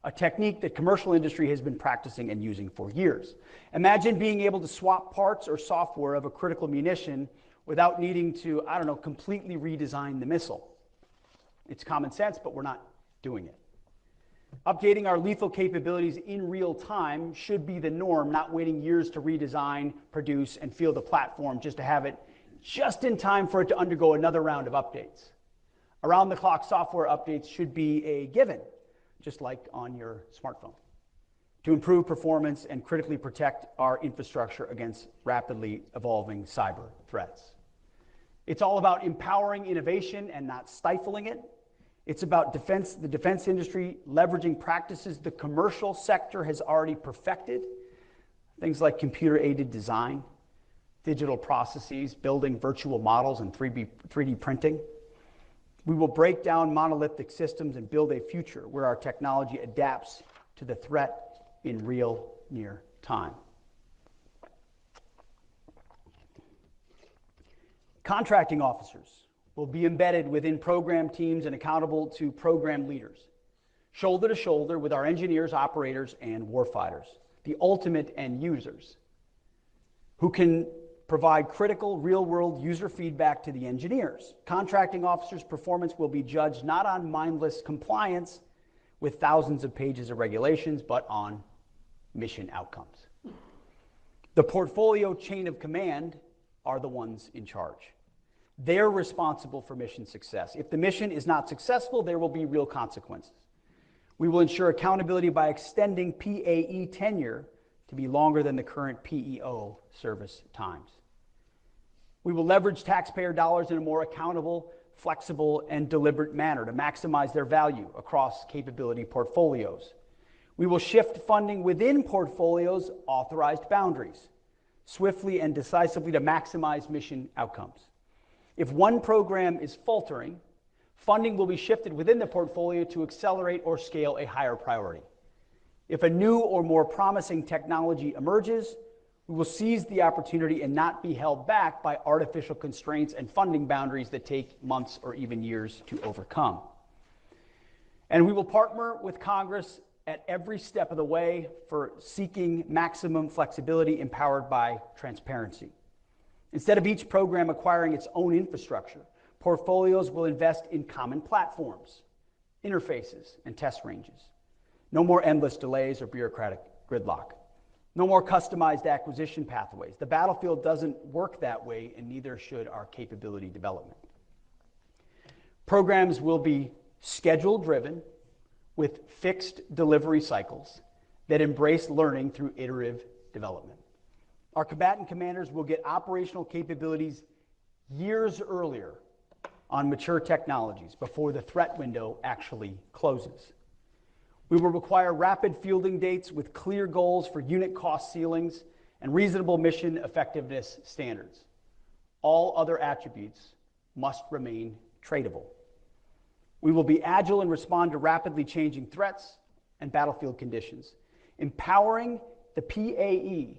a technique that commercial industry has been practicing and using for years. Imagine being able to swap parts or software of a critical munition without needing to, completely redesign the missile. It's common sense, but we're not doing it. Updating our lethal capabilities in real time should be the norm, not waiting years to redesign, produce, and field a platform just to have it just in time for it to undergo another round of updates. Around-the-clock software updates should be a given, just like on your smartphone, to improve performance and critically protect our infrastructure against rapidly evolving cyber threats. It's all about empowering innovation and not stifling it. It's about the defense industry leveraging practices the commercial sector has already perfected, things like computer-aided design, digital processes, building virtual models, and 3D printing. We will break down monolithic systems and build a future where our technology adapts to the threat in real near time. Contracting officers will be embedded within program teams and accountable to program leaders, shoulder to shoulder with our engineers, operators, and warfighters, the ultimate end users, who can provide critical real-world user feedback to the engineers. Contracting officers' performance will be judged not on mindless compliance with thousands of pages of regulations, but on mission outcomes. The portfolio chain of command are the ones in charge. They're responsible for mission success. If the mission is not successful, there will be real consequences. We will ensure accountability by extending PAE tenure to be longer than the current PEO service times. We will leverage taxpayer dollars in a more accountable, flexible, and deliberate manner to maximize their value across capability portfolios. We will shift funding within portfolios' authorized boundaries, swiftly and decisively to maximize mission outcomes. If one program is faltering, funding will be shifted within the portfolio to accelerate or scale a higher priority. If a new or more promising technology emerges, we will seize the opportunity and not be held back by artificial constraints and funding boundaries that take months or even years to overcome. And we will partner with Congress at every step of the way for seeking maximum flexibility empowered by transparency. Instead of each program acquiring its own infrastructure, portfolios will invest in common platforms, interfaces, and test ranges. No more endless delays or bureaucratic gridlock. No more customized acquisition pathways. The battlefield doesn't work that way, and neither should our capability development. Programs will be schedule-driven with fixed delivery cycles that embrace learning through iterative development. Our combatant commanders will get operational capabilities years earlier on mature technologies before the threat window actually closes. We will require rapid fielding dates with clear goals for unit cost ceilings and reasonable mission effectiveness standards. All other attributes must remain tradable. We will be agile and respond to rapidly changing threats and battlefield conditions, empowering the PAE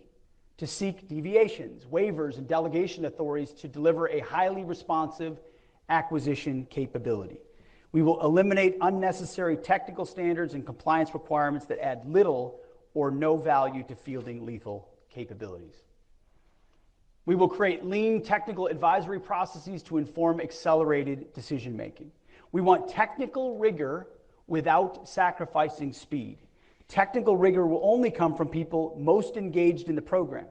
to seek deviations, waivers, and delegation authorities to deliver a highly responsive acquisition capability. We will eliminate unnecessary technical standards and compliance requirements that add little or no value to fielding lethal capabilities. We will create lean technical advisory processes to inform accelerated decision-making. We want technical rigor without sacrificing speed. Technical rigor will only come from people most engaged in the program,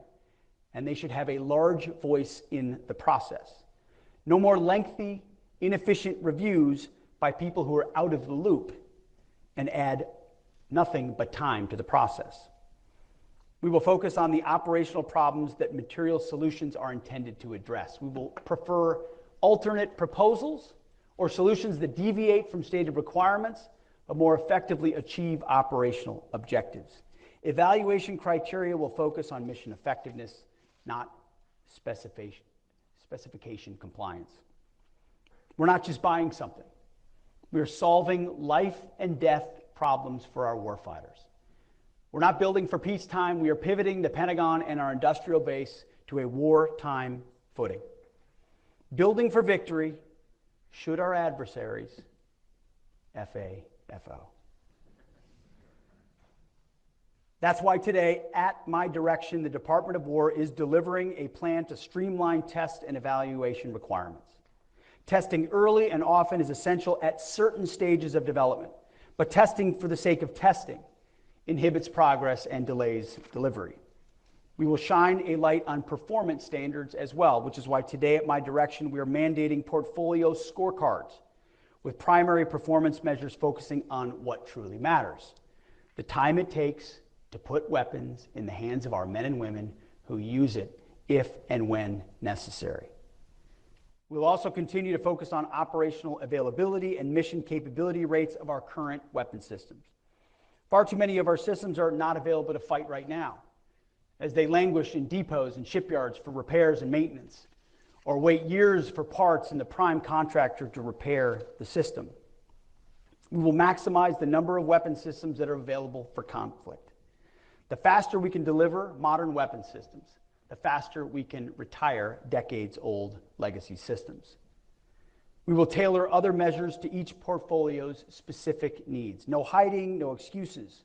and they should have a large voice in the process. No more lengthy, inefficient reviews by people who are out of the loop and add nothing but time to the process. We will focus on the operational problems that material solutions are intended to address. We will prefer alternate proposals or solutions that deviate from stated requirements but more effectively achieve operational objectives. Evaluation criteria will focus on mission effectiveness, not specification compliance. We're not just buying something. We are solving life and death problems for our warfighters. We're not building for peacetime. We are pivoting the Pentagon and our industrial base to a wartime footing. Building for victory should our adversaries FAFO. That's why today, at my direction, the Department of War is delivering a plan to streamline test and evaluation requirements. Testing early and often is essential at certain stages of development, but testing for the sake of testing inhibits progress and delays delivery. We will shine a light on performance standards as well, which is why today at my direction we are mandating portfolio scorecards with primary performance measures focusing on what truly matters: the time it takes to put weapons in the hands of our men and women who use it if and when necessary. We'll also continue to focus on operational availability and mission capability rates of our current weapon systems. Far too many of our systems are not available to fight right now, as they languish in depots and shipyards for repairs and maintenance, or wait years for parts and the prime contractor to repair the system. We will maximize the number of weapon systems that are available for conflict. The faster we can deliver modern weapon systems, the faster we can retire decades-old legacy systems. We will tailor other measures to each portfolio's specific needs. No hiding, no excuses.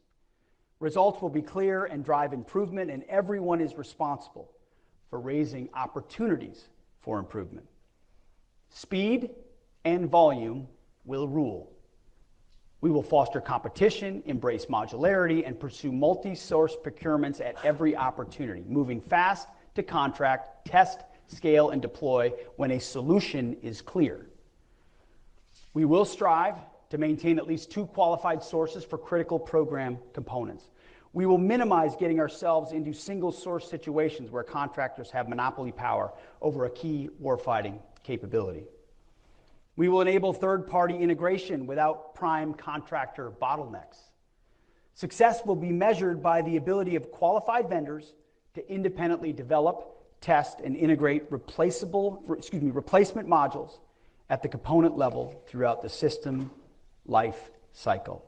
Results will be clear and drive improvement, and everyone is responsible for raising opportunities for improvement. Speed and volume will rule. We will foster competition, embrace modularity, and pursue multi-source procurements at every opportunity, moving fast to contract, test, scale, and deploy when a solution is clear. We will strive to maintain at least 2 qualified sources for critical program components. We will minimize getting ourselves into single source situations where contractors have monopoly power over a key warfighting capability. We will enable third-party integration without prime contractor bottlenecks. Success will be measured by the ability of qualified vendors to independently develop, test, and integrate replacement modules at the component level throughout the system life cycle.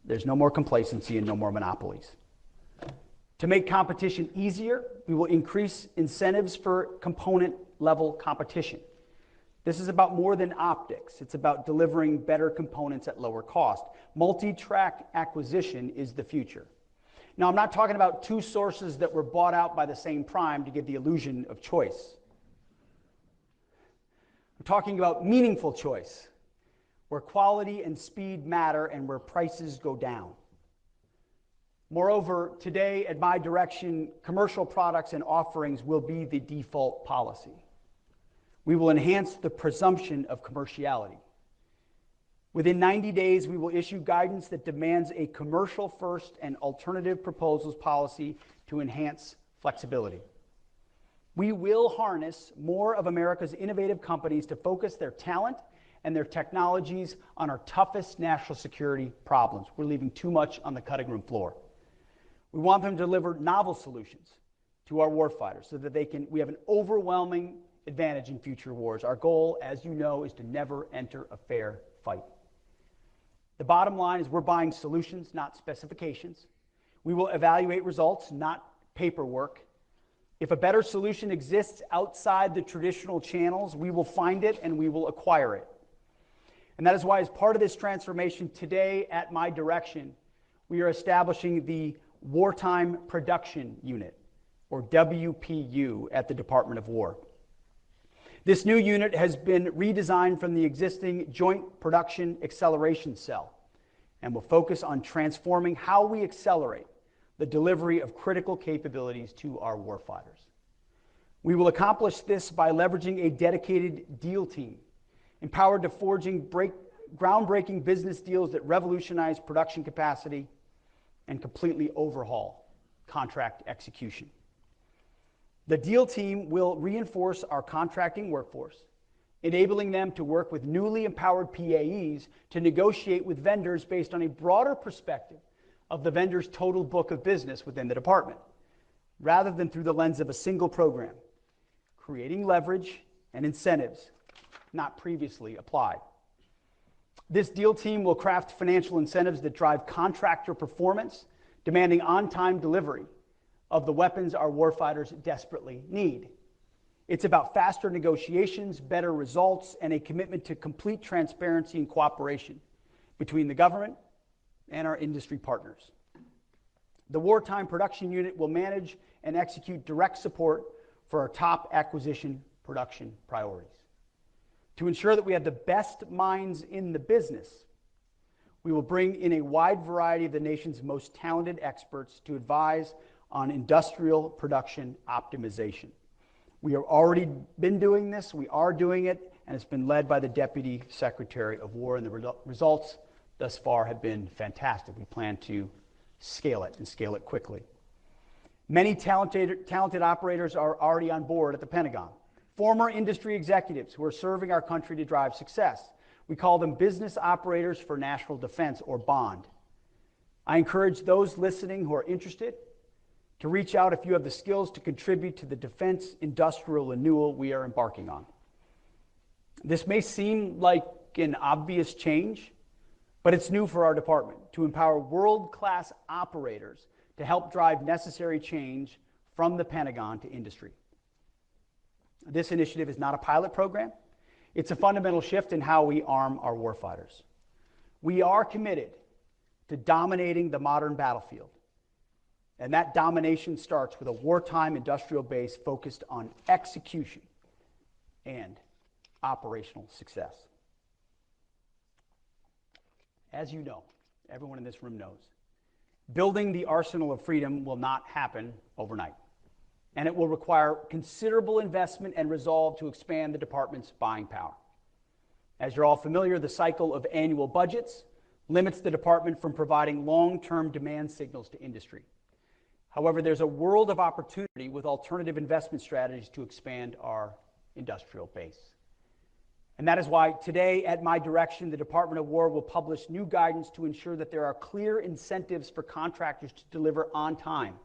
There's no more complacency and no more monopolies. To make competition easier, we will increase incentives for component level competition. This is about more than optics. It's about delivering better components at lower cost. Multi-track acquisition is the future. Now, I'm not talking about 2 sources that were bought out by the same prime to give the illusion of choice. I'm talking about meaningful choice, where quality and speed matter and where prices go down. Moreover, today, at my direction, commercial products and offerings will be the default policy. We will enhance the presumption of commerciality. Within 90 days, we will issue guidance that demands a commercial first and alternative proposals policy to enhance flexibility. We will harness more of America's innovative companies to focus their talent and their technologies on our toughest national security problems. We're leaving too much on the cutting room floor. We want them to deliver novel solutions to our warfighters so that we have an overwhelming advantage in future wars. Our goal, as you know, is to never enter a fair fight. The bottom line is we're buying solutions, not specifications. We will evaluate results, not paperwork. If a better solution exists outside the traditional channels, we will find it and we will acquire it. And that is why, as part of this transformation today, at my direction, we are establishing the Wartime Production Unit, or WPU, at the Department of War. This new unit has been redesigned from the existing Joint Production Acceleration Cell and will focus on transforming how we accelerate the delivery of critical capabilities to our warfighters. We will accomplish this by leveraging a dedicated deal team, empowered to forging groundbreaking business deals that revolutionize production capacity and completely overhaul contract execution. The deal team will reinforce our contracting workforce, enabling them to work with newly empowered PAEs to negotiate with vendors based on a broader perspective of the vendor's total book of business within the department, rather than through the lens of a single program, creating leverage and incentives not previously applied. This deal team will craft financial incentives that drive contractor performance, demanding on-time delivery of the weapons our warfighters desperately need. It's about faster negotiations, better results, and a commitment to complete transparency and cooperation between the government and our industry partners. The Wartime Production Unit will manage and execute direct support for our top acquisition production priorities. To ensure that we have the best minds in the business, we will bring in a wide variety of the nation's most talented experts to advise on industrial production optimization. We have already been doing this, we are doing it, and it's been led by the Deputy Secretary of War, and the results thus far have been fantastic. We plan to scale it and scale it quickly. Many talented operators are already on board at the Pentagon. Former industry executives who are serving our country to drive success. We call them Business Operators for National Defense, or BOND. I encourage those listening who are interested to reach out if you have the skills to contribute to the defense industrial renewal we are embarking on. This may seem like an obvious change, but it's new for our department to empower world-class operators to help drive necessary change from the Pentagon to industry. This initiative is not a pilot program. It's a fundamental shift in how we arm our warfighters. We are committed to dominating the modern battlefield. And that domination starts with a wartime industrial base focused on execution and operational success. As you know, everyone in this room knows, building the arsenal of freedom will not happen overnight. And it will require considerable investment and resolve to expand the department's buying power. As you're all familiar, the cycle of annual budgets limits the department from providing long-term demand signals to industry. However, there's a world of opportunity with alternative investment strategies to expand our industrial base. And that is why today, at my direction, the Department of War will publish new guidance to ensure that there are clear incentives for contractors to deliver on time,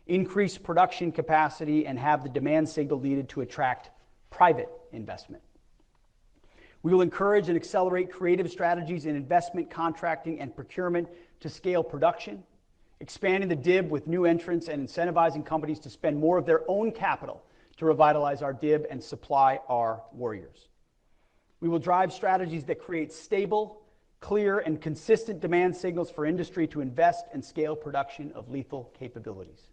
increase production capacity, and have the demand signal needed to attract private investment. We will encourage and accelerate creative strategies in investment, contracting, and procurement to scale production, expanding the DIB with new entrants and incentivizing companies to spend more of their own capital to revitalize our DIB and supply our warriors. We will drive strategies that create stable, clear, and consistent demand signals for industry to invest and scale production of lethal capabilities.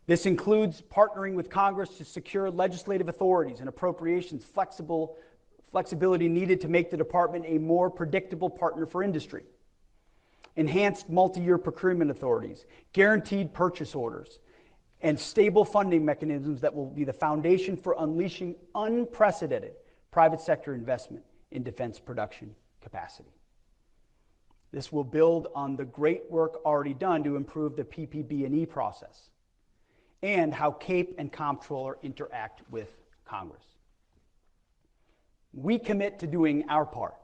This includes partnering with Congress to secure legislative authorities and appropriations flexibility needed to make the department a more predictable partner for industry, enhanced multi-year procurement authorities, guaranteed purchase orders, and stable funding mechanisms that will be the foundation for unleashing unprecedented private sector investment in defense production capacity. This will build on the great work already done to improve the PPB&E process and how CAPE and Comptroller interact with Congress. We commit to doing our part,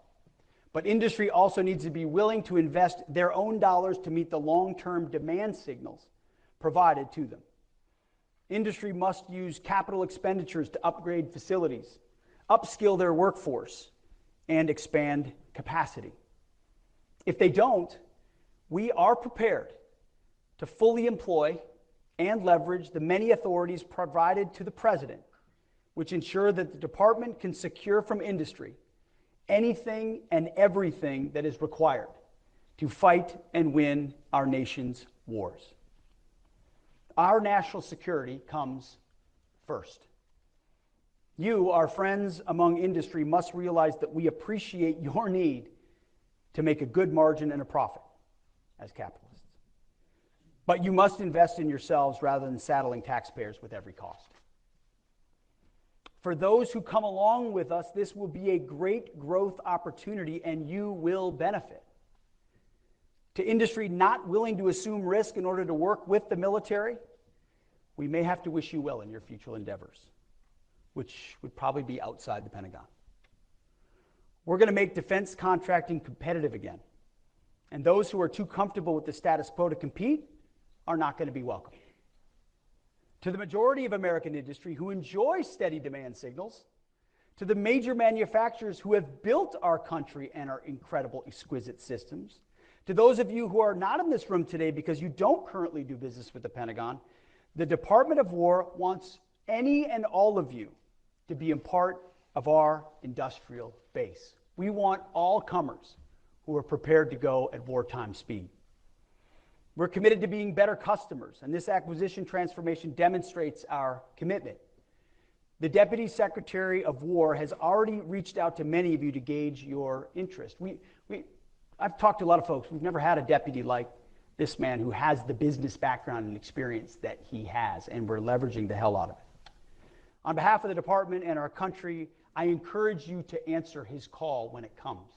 but industry also needs to be willing to invest their own dollars to meet the long-term demand signals provided to them. Industry must use capital expenditures to upgrade facilities, upskill their workforce, and expand capacity. If they don't, we are prepared to fully employ and leverage the many authorities provided to the President, which ensure that the department can secure from industry anything and everything that is required to fight and win our nation's wars. Our national security comes first. You, our friends among industry, must realize that we appreciate your need to make a good margin and a profit as capitalists. But you must invest in yourselves rather than saddling taxpayers with every cost. For those who come along with us, this will be a great growth opportunity and you will benefit. To industry not willing to assume risk in order to work with the military, we may have to wish you well in your future endeavors, which would probably be outside the Pentagon. We're going to make defense contracting competitive again, and those who are too comfortable with the status quo to compete are not going to be welcome. To the majority of American industry who enjoy steady demand signals, to the major manufacturers who have built our country and our incredible, exquisite systems, to those of you who are not in this room today because you don't currently do business with the Pentagon, the Department of War wants any and all of you to be a part of our industrial base. We want all comers who are prepared to go at wartime speed. We're committed to being better customers, and this acquisition transformation demonstrates our commitment. The Deputy Secretary of War has already reached out to many of you to gauge your interest. I've talked to a lot of folks. We've never had a deputy like this man who has the business background and experience that he has, and we're leveraging the hell out of it. On behalf of the department and our country, I encourage you to answer his call when it comes.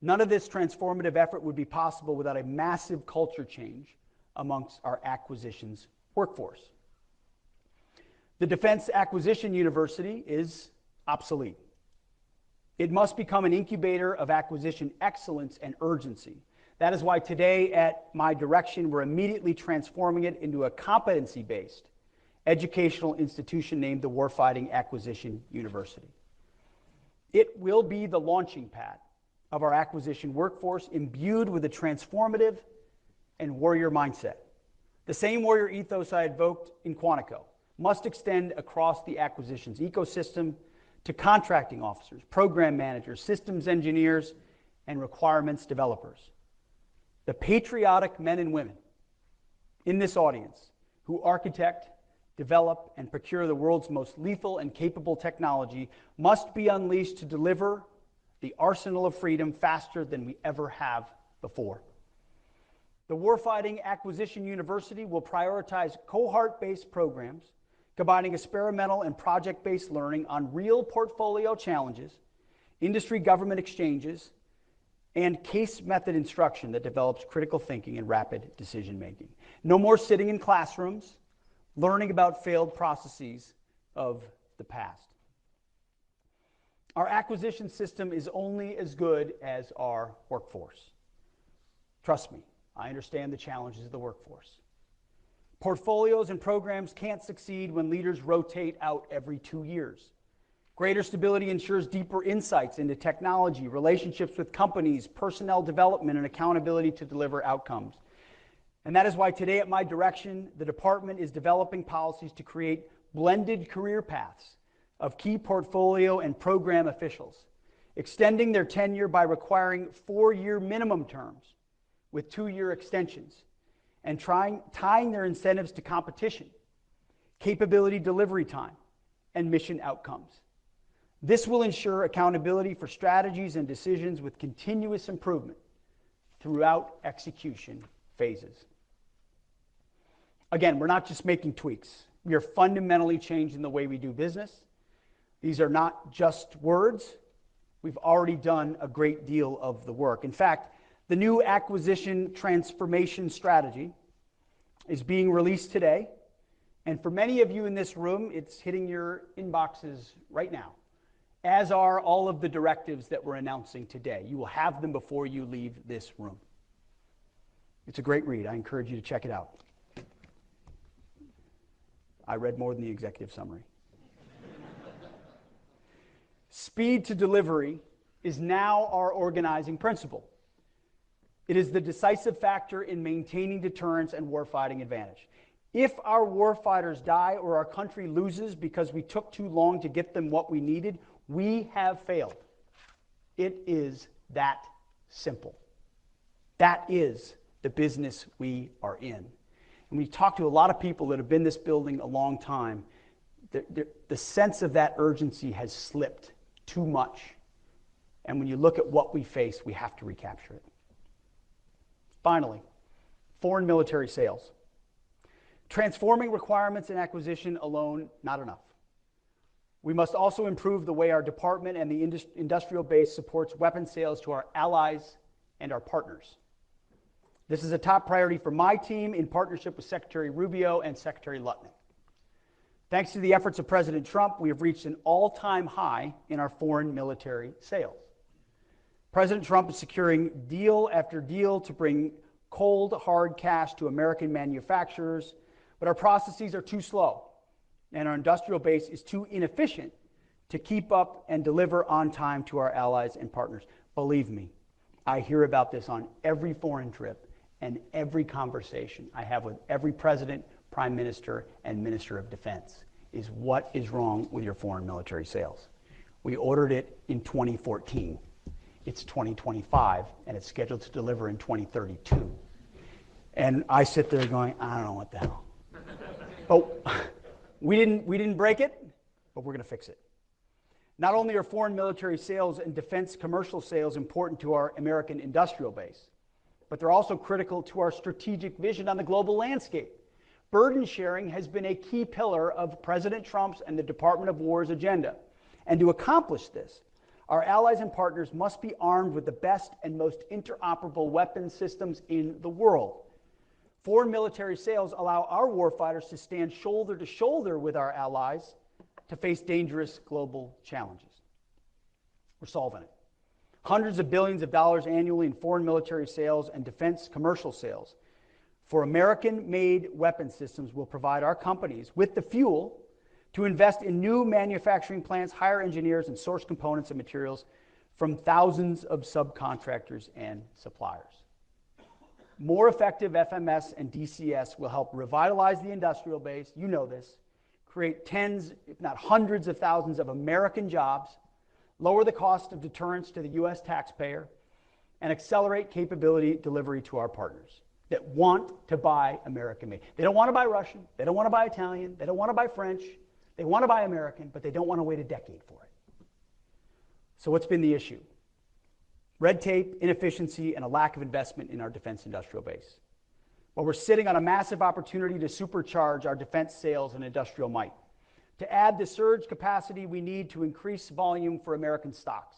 None of this transformative effort would be possible without a massive culture change amongst our acquisitions workforce. The Defense Acquisition University is obsolete. It must become an incubator of acquisition excellence and urgency. That is why today, at my direction, we're immediately transforming it into a competency-based educational institution named the Warfighting Acquisition University. It will be the launching pad of our acquisition workforce, imbued with a transformative and warrior mindset. The same warrior ethos I invoked in Quantico must extend across the acquisitions ecosystem to contracting officers, program managers, systems engineers, and requirements developers. The patriotic men and women in this audience who architect, develop, and procure the world's most lethal and capable technology must be unleashed to deliver the arsenal of freedom faster than we ever have before. The Warfighting Acquisition University will prioritize cohort-based programs combining experimental and project-based learning on real portfolio challenges, industry-government exchanges, and case method instruction that develops critical thinking and rapid decision-making. No more sitting in classrooms, learning about failed processes of the past. Our acquisition system is only as good as our workforce. Trust me, I understand the challenges of the workforce. Portfolios and programs can't succeed when leaders rotate out every 2 years. Greater stability ensures deeper insights into technology, relationships with companies, personnel development, and accountability to deliver outcomes. And that is why today, at my direction, the department is developing policies to create blended career paths of key portfolio and program officials, extending their tenure by requiring 4-year minimum terms with 2-year extensions, and tying their incentives to competition, capability delivery time, and mission outcomes. This will ensure accountability for strategies and decisions with continuous improvement throughout execution phases. Again, we're not just making tweaks. We are fundamentally changing the way we do business. These are not just words. We've already done a great deal of the work. In fact, the new acquisition transformation strategy is being released today. And for many of you in this room, it's hitting your inboxes right now, as are all of the directives that we're announcing today. You will have them before you leave this room. It's a great read. I encourage you to check it out. I read more than the executive summary. Speed to delivery is now our organizing principle. It is the decisive factor in maintaining deterrence and warfighting advantage. If our warfighters die or our country loses because we took too long to get them what we needed, we have failed. It is that simple. That is the business we are in. And we talk to a lot of people that have been in this building a long time. The sense of that urgency has slipped too much. And when you look at what we face, we have to recapture it. Finally, foreign military sales. Transforming requirements and acquisition alone, not enough. We must also improve the way our department and the industrial base supports weapons sales to our allies and our partners. This is a top priority for my team in partnership with Secretary Rubio and Secretary Lutnick. Thanks to the efforts of President Trump, we have reached an all-time high in our foreign military sales. President Trump is securing deal after deal to bring cold, hard cash to American manufacturers, but our processes are too slow, and our industrial base is too inefficient to keep up and deliver on time to our allies and partners. Believe me, I hear about this on every foreign trip and every conversation I have with every president, prime minister, and minister of defense is what is wrong with your foreign military sales. We ordered it in 2014. It's 2025, and it's scheduled to deliver in 2032. And I sit there going, I don't know what the hell. But we didn't break it, but we're going to fix it. Not only are foreign military sales and defense commercial sales important to our American industrial base, but they're also critical to our strategic vision on the global landscape. Burden sharing has been a key pillar of President Trump's and the Department of War's agenda. And to accomplish this, our allies and partners must be armed with the best and most interoperable weapons systems in the world. Foreign military sales allow our warfighters to stand shoulder to shoulder with our allies to face dangerous global challenges. We're solving it. Hundreds of billions of dollars annually in foreign military sales and defense commercial sales for American-made weapon systems will provide our companies with the fuel to invest in new manufacturing plants, hire engineers, and source components and materials from thousands of subcontractors and suppliers. More effective FMS and DCS will help revitalize the industrial base, you know this, create tens, if not hundreds of thousands of American jobs, lower the cost of deterrence to the U.S. taxpayer, and accelerate capability delivery to our partners that want to buy American-made. They don't want to buy Russian, they don't want to buy Italian, they don't want to buy French, they want to buy American, but they don't want to wait a decade for it. So what's been the issue? Red tape, inefficiency, and a lack of investment in our defense industrial base. Well, we're sitting on a massive opportunity to supercharge our defense sales and industrial might. to add the surge capacity we need to increase volume for American stocks.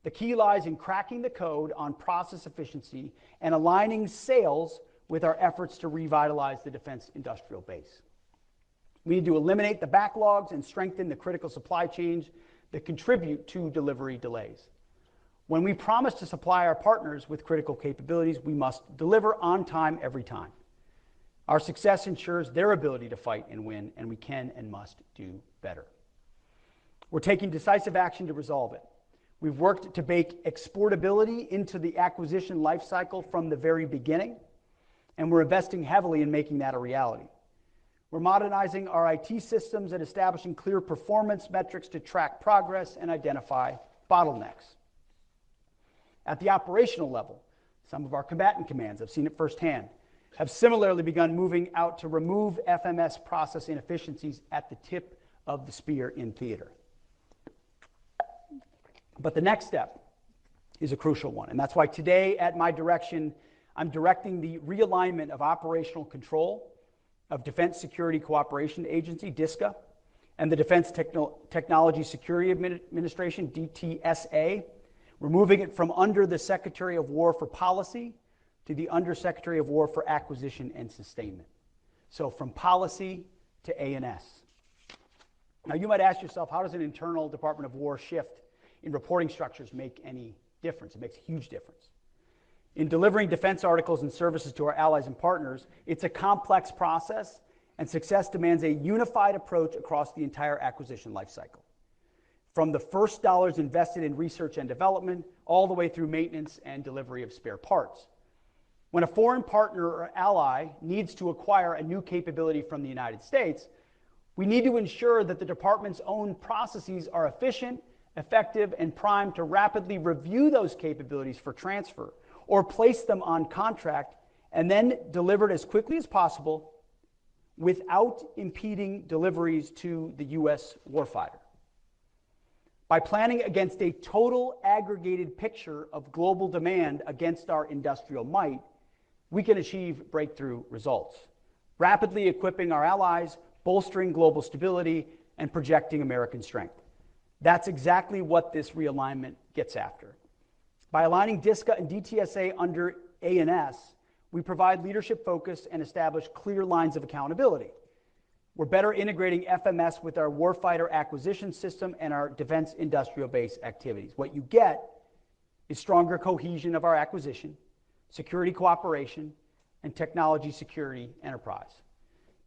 The key lies in cracking the code on process efficiency and aligning sales with our efforts to revitalize the defense industrial base. We need to eliminate the backlogs and strengthen the critical supply chains that contribute to delivery delays. When we promise to supply our partners with critical capabilities, we must deliver on time every time. Our success ensures their ability to fight and win, and we can and must do better. We're taking decisive action to resolve it. We've worked to bake exportability into the acquisition lifecycle from the very beginning, and we're investing heavily in making that a reality. We're modernizing our IT systems and establishing clear performance metrics to track progress and identify bottlenecks. At the operational level, some of our combatant commands, I've seen it firsthand, have similarly begun moving out to remove FMS process inefficiencies at the tip of the spear in theater. But the next step is a crucial one, and that's why today, at my direction, I'm directing the realignment of operational control of Defense Security Cooperation Agency, DSCA, and the Defense Technology Security Administration, DTSA. We're moving it from under the Secretary of War for Policy to the Undersecretary of War for Acquisition and Sustainment. So from policy to A&S. Now you might ask yourself, how does an internal Department of War shift in reporting structures make any difference? It makes a huge difference. In delivering defense articles and services to our allies and partners, it's a complex process, and success demands a unified approach across the entire acquisition lifecycle. From the first dollars invested in research and development, all the way through maintenance and delivery of spare parts. When a foreign partner or ally needs to acquire a new capability from the United States, we need to ensure that the department's own processes are efficient, effective, and primed to rapidly review those capabilities for transfer or place them on contract and then delivered as quickly as possible without impeding deliveries to the U.S. warfighter. By planning against a total aggregated picture of global demand against our industrial might, we can achieve breakthrough results, rapidly equipping our allies, bolstering global stability, and projecting American strength. That's exactly what this realignment gets after. By aligning DSCA and DTSA under A&S, we provide leadership focus and establish clear lines of accountability. We're better integrating FMS with our warfighter acquisition system and our defense industrial base activities. What you get is stronger cohesion of our acquisition, security cooperation, and technology security enterprise.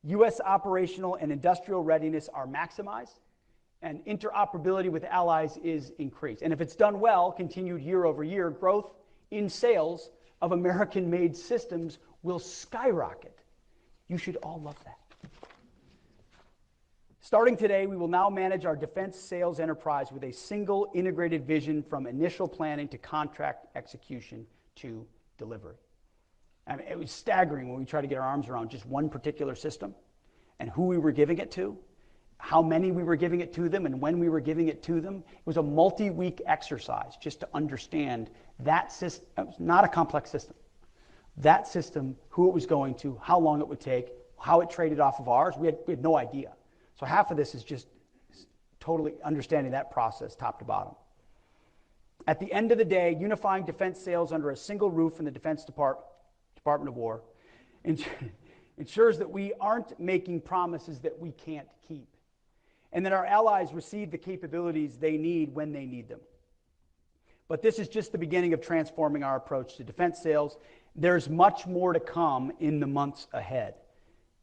U.S. operational and industrial readiness are maximized, and interoperability with allies is increased. And if it's done well, continued year-over-year growth in sales of American-made systems will skyrocket. You should all love that. Starting today, we will now manage our defense sales enterprise with a single integrated vision from initial planning to contract execution to delivery. I mean, it was staggering when we tried to get our arms around just one particular system and who we were giving it to, how many we were giving it to them, and when we were giving it to them. It was a multi-week exercise just to understand that system. It was not a complex system. That system, who it was going to, how long it would take, how it traded off of ours, we had no idea. So half of this is just totally understanding that process top to bottom. At the end of the day, unifying defense sales under a single roof in the Defense Department of War ensures that we aren't making promises that we can't keep, and that our allies receive the capabilities they need when they need them. But this is just the beginning of transforming our approach to defense sales. There's much more to come in the months ahead,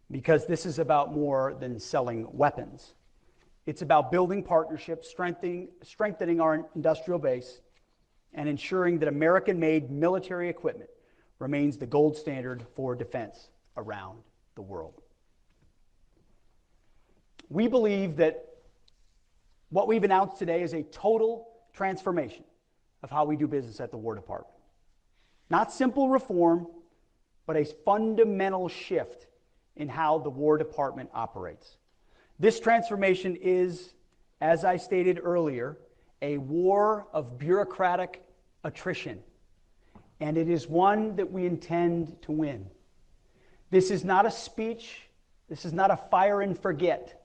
because this is about more than selling weapons. It's about building partnerships, strengthening our industrial base, and ensuring that American-made military equipment remains the gold standard for defense around the world. We believe that what we've announced today is a total transformation of how we do business at the War Department. Not simple reform, but a fundamental shift in how the War Department operates. This transformation is, as I stated earlier, a war of bureaucratic attrition, and it is one that we intend to win. This is not a speech. This is not a fire and forget.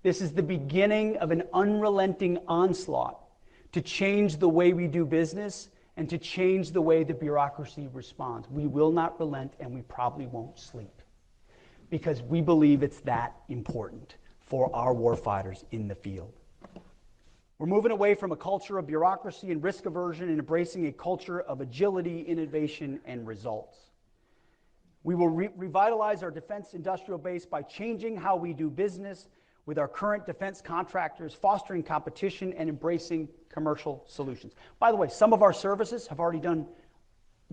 This is the beginning of an unrelenting onslaught to change the way we do business and to change the way the bureaucracy responds. We will not relent, and we probably won't sleep, because we believe it's that important for our warfighters in the field. We're moving away from a culture of bureaucracy and risk aversion and embracing a culture of agility, innovation, and results. We will revitalize our defense industrial base by changing how we do business with our current defense contractors, fostering competition, and embracing commercial solutions. By the way, some of our services have already done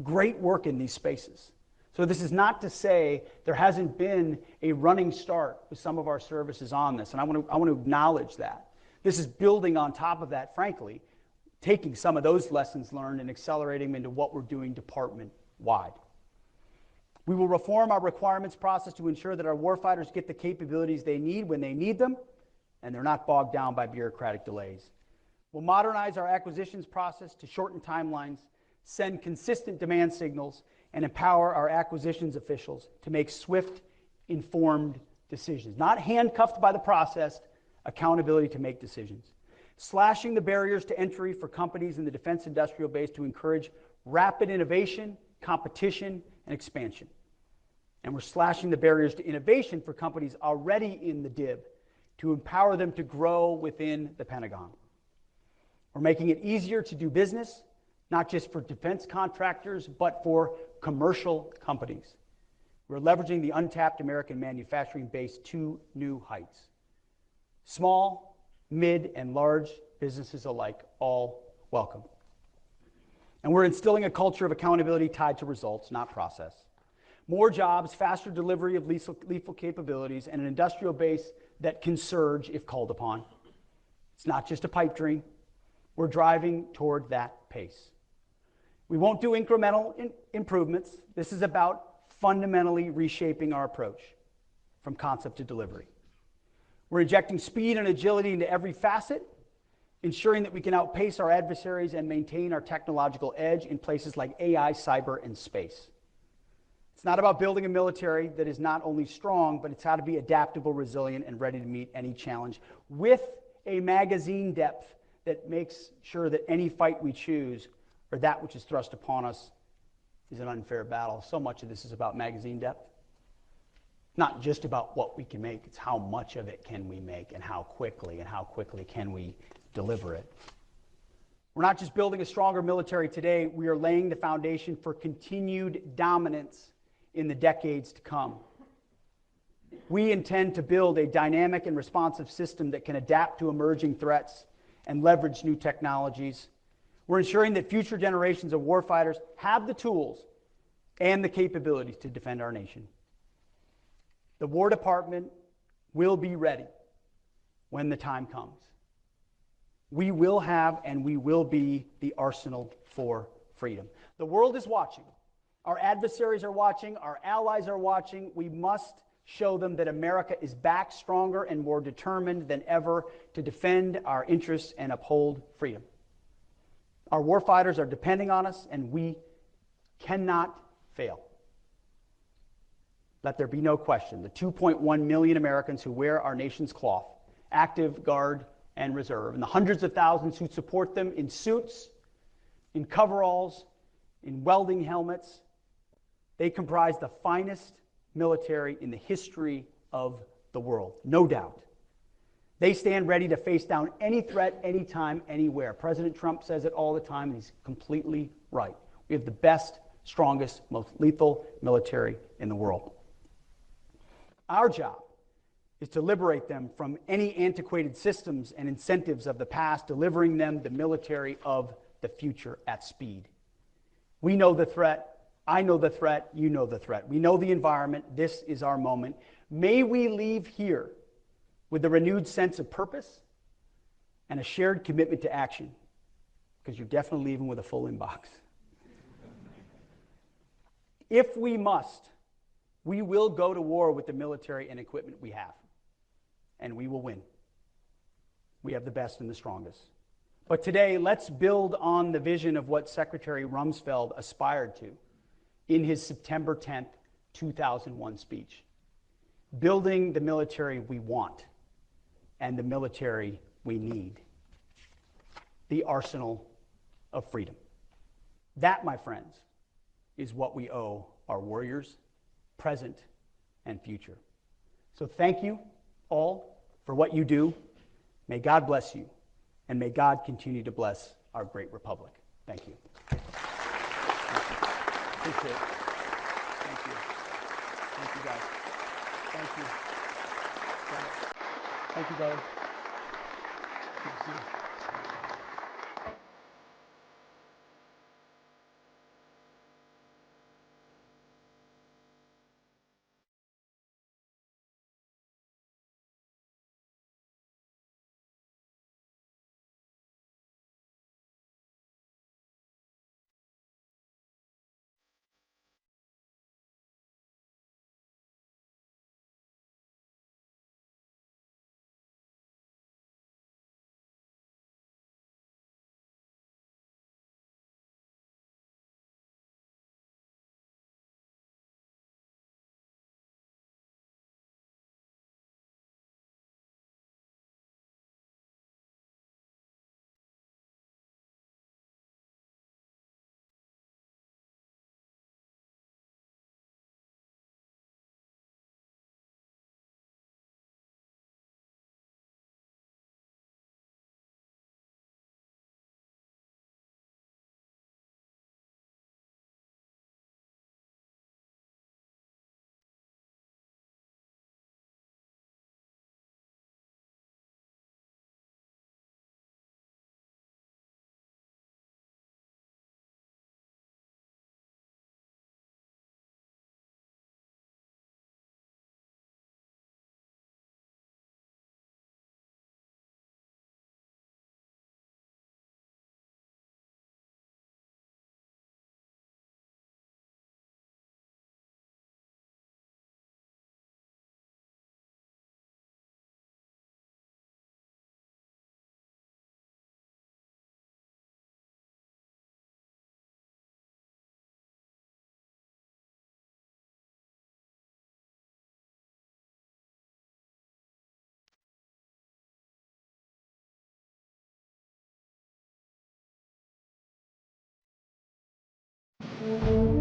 great work in these spaces. So this is not to say there hasn't been a running start with some of our services on this, and I want to acknowledge that. This is building on top of that, frankly, taking some of those lessons learned and accelerating them into what we're doing department-wide. We will reform our requirements process to ensure that our warfighters get the capabilities they need when they need them, and they're not bogged down by bureaucratic delays. We'll modernize our acquisitions process to shorten timelines, send consistent demand signals, and empower our acquisitions officials to make swift, informed decisions. Not handcuffed by the process, accountability to make decisions. Slashing the barriers to entry for companies in the defense industrial base to encourage rapid innovation, competition, and expansion. And we're slashing the barriers to innovation for companies already in the DIB to empower them to grow within the Pentagon. We're making it easier to do business, not just for defense contractors, but for commercial companies. We're leveraging the untapped American manufacturing base to new heights. Small, mid, and large businesses alike, all welcome. And we're instilling a culture of accountability tied to results, not process. More jobs, faster delivery of lethal capabilities, and an industrial base that can surge if called upon. It's not just a pipe dream. We're driving toward that pace. We won't do incremental improvements. This is about fundamentally reshaping our approach from concept to delivery. We're injecting speed and agility into every facet, ensuring that we can outpace our adversaries and maintain our technological edge in places like AI, cyber, and space. It's not about building a military that is not only strong, but it's how to be adaptable, resilient, and ready to meet any challenge with a magazine depth that makes sure that any fight we choose or that which is thrust upon us is an unfair battle. So much of this is about magazine depth. Not just about what we can make, it's how much of it can we make and how quickly can we deliver it. We're not just building a stronger military today, we are laying the foundation for continued dominance in the decades to come. We intend to build a dynamic and responsive system that can adapt to emerging threats and leverage new technologies. We're ensuring that future generations of warfighters have the tools and the capabilities to defend our nation. The War Department will be ready when the time comes. We will have and we will be the arsenal for freedom. The world is watching. Our adversaries are watching. Our allies are watching. We must show them that America is back stronger and more determined than ever to defend our interests and uphold freedom. Our warfighters are depending on us, and we cannot fail. Let there be no question. The 2.1 million Americans who wear our nation's cloth, active, guard, and reserve, and the hundreds of thousands who support them in suits, in coveralls, in welding helmets, they comprise the finest military in the history of the world, no doubt. They stand ready to face down any threat, anytime, anywhere. President Trump says it all the time, and he's completely right. We have the best, strongest, most lethal military in the world. Our job is to liberate them from any antiquated systems and incentives of the past, delivering them the military of the future at speed. We know the threat. I know the threat. You know the threat. We know the environment. This is our moment. May we leave here with a renewed sense of purpose and a shared commitment to action, because you're definitely leaving with a full inbox. If we must, we will go to war with the military and equipment we have, and we will win. We have the best and the strongest. But today, let's build on the vision of what Secretary Rumsfeld aspired to in his September 10th, 2001 speech. Building the military we want and the military we need. The arsenal of freedom. That, my friends, is what we owe our warriors, present and future. So thank you all for what you do. May God bless you, and may God continue to bless our great republic. Thank you. Appreciate it. Thank you. Thank you, guys. Thank you. Thank you, brother. Good to see you.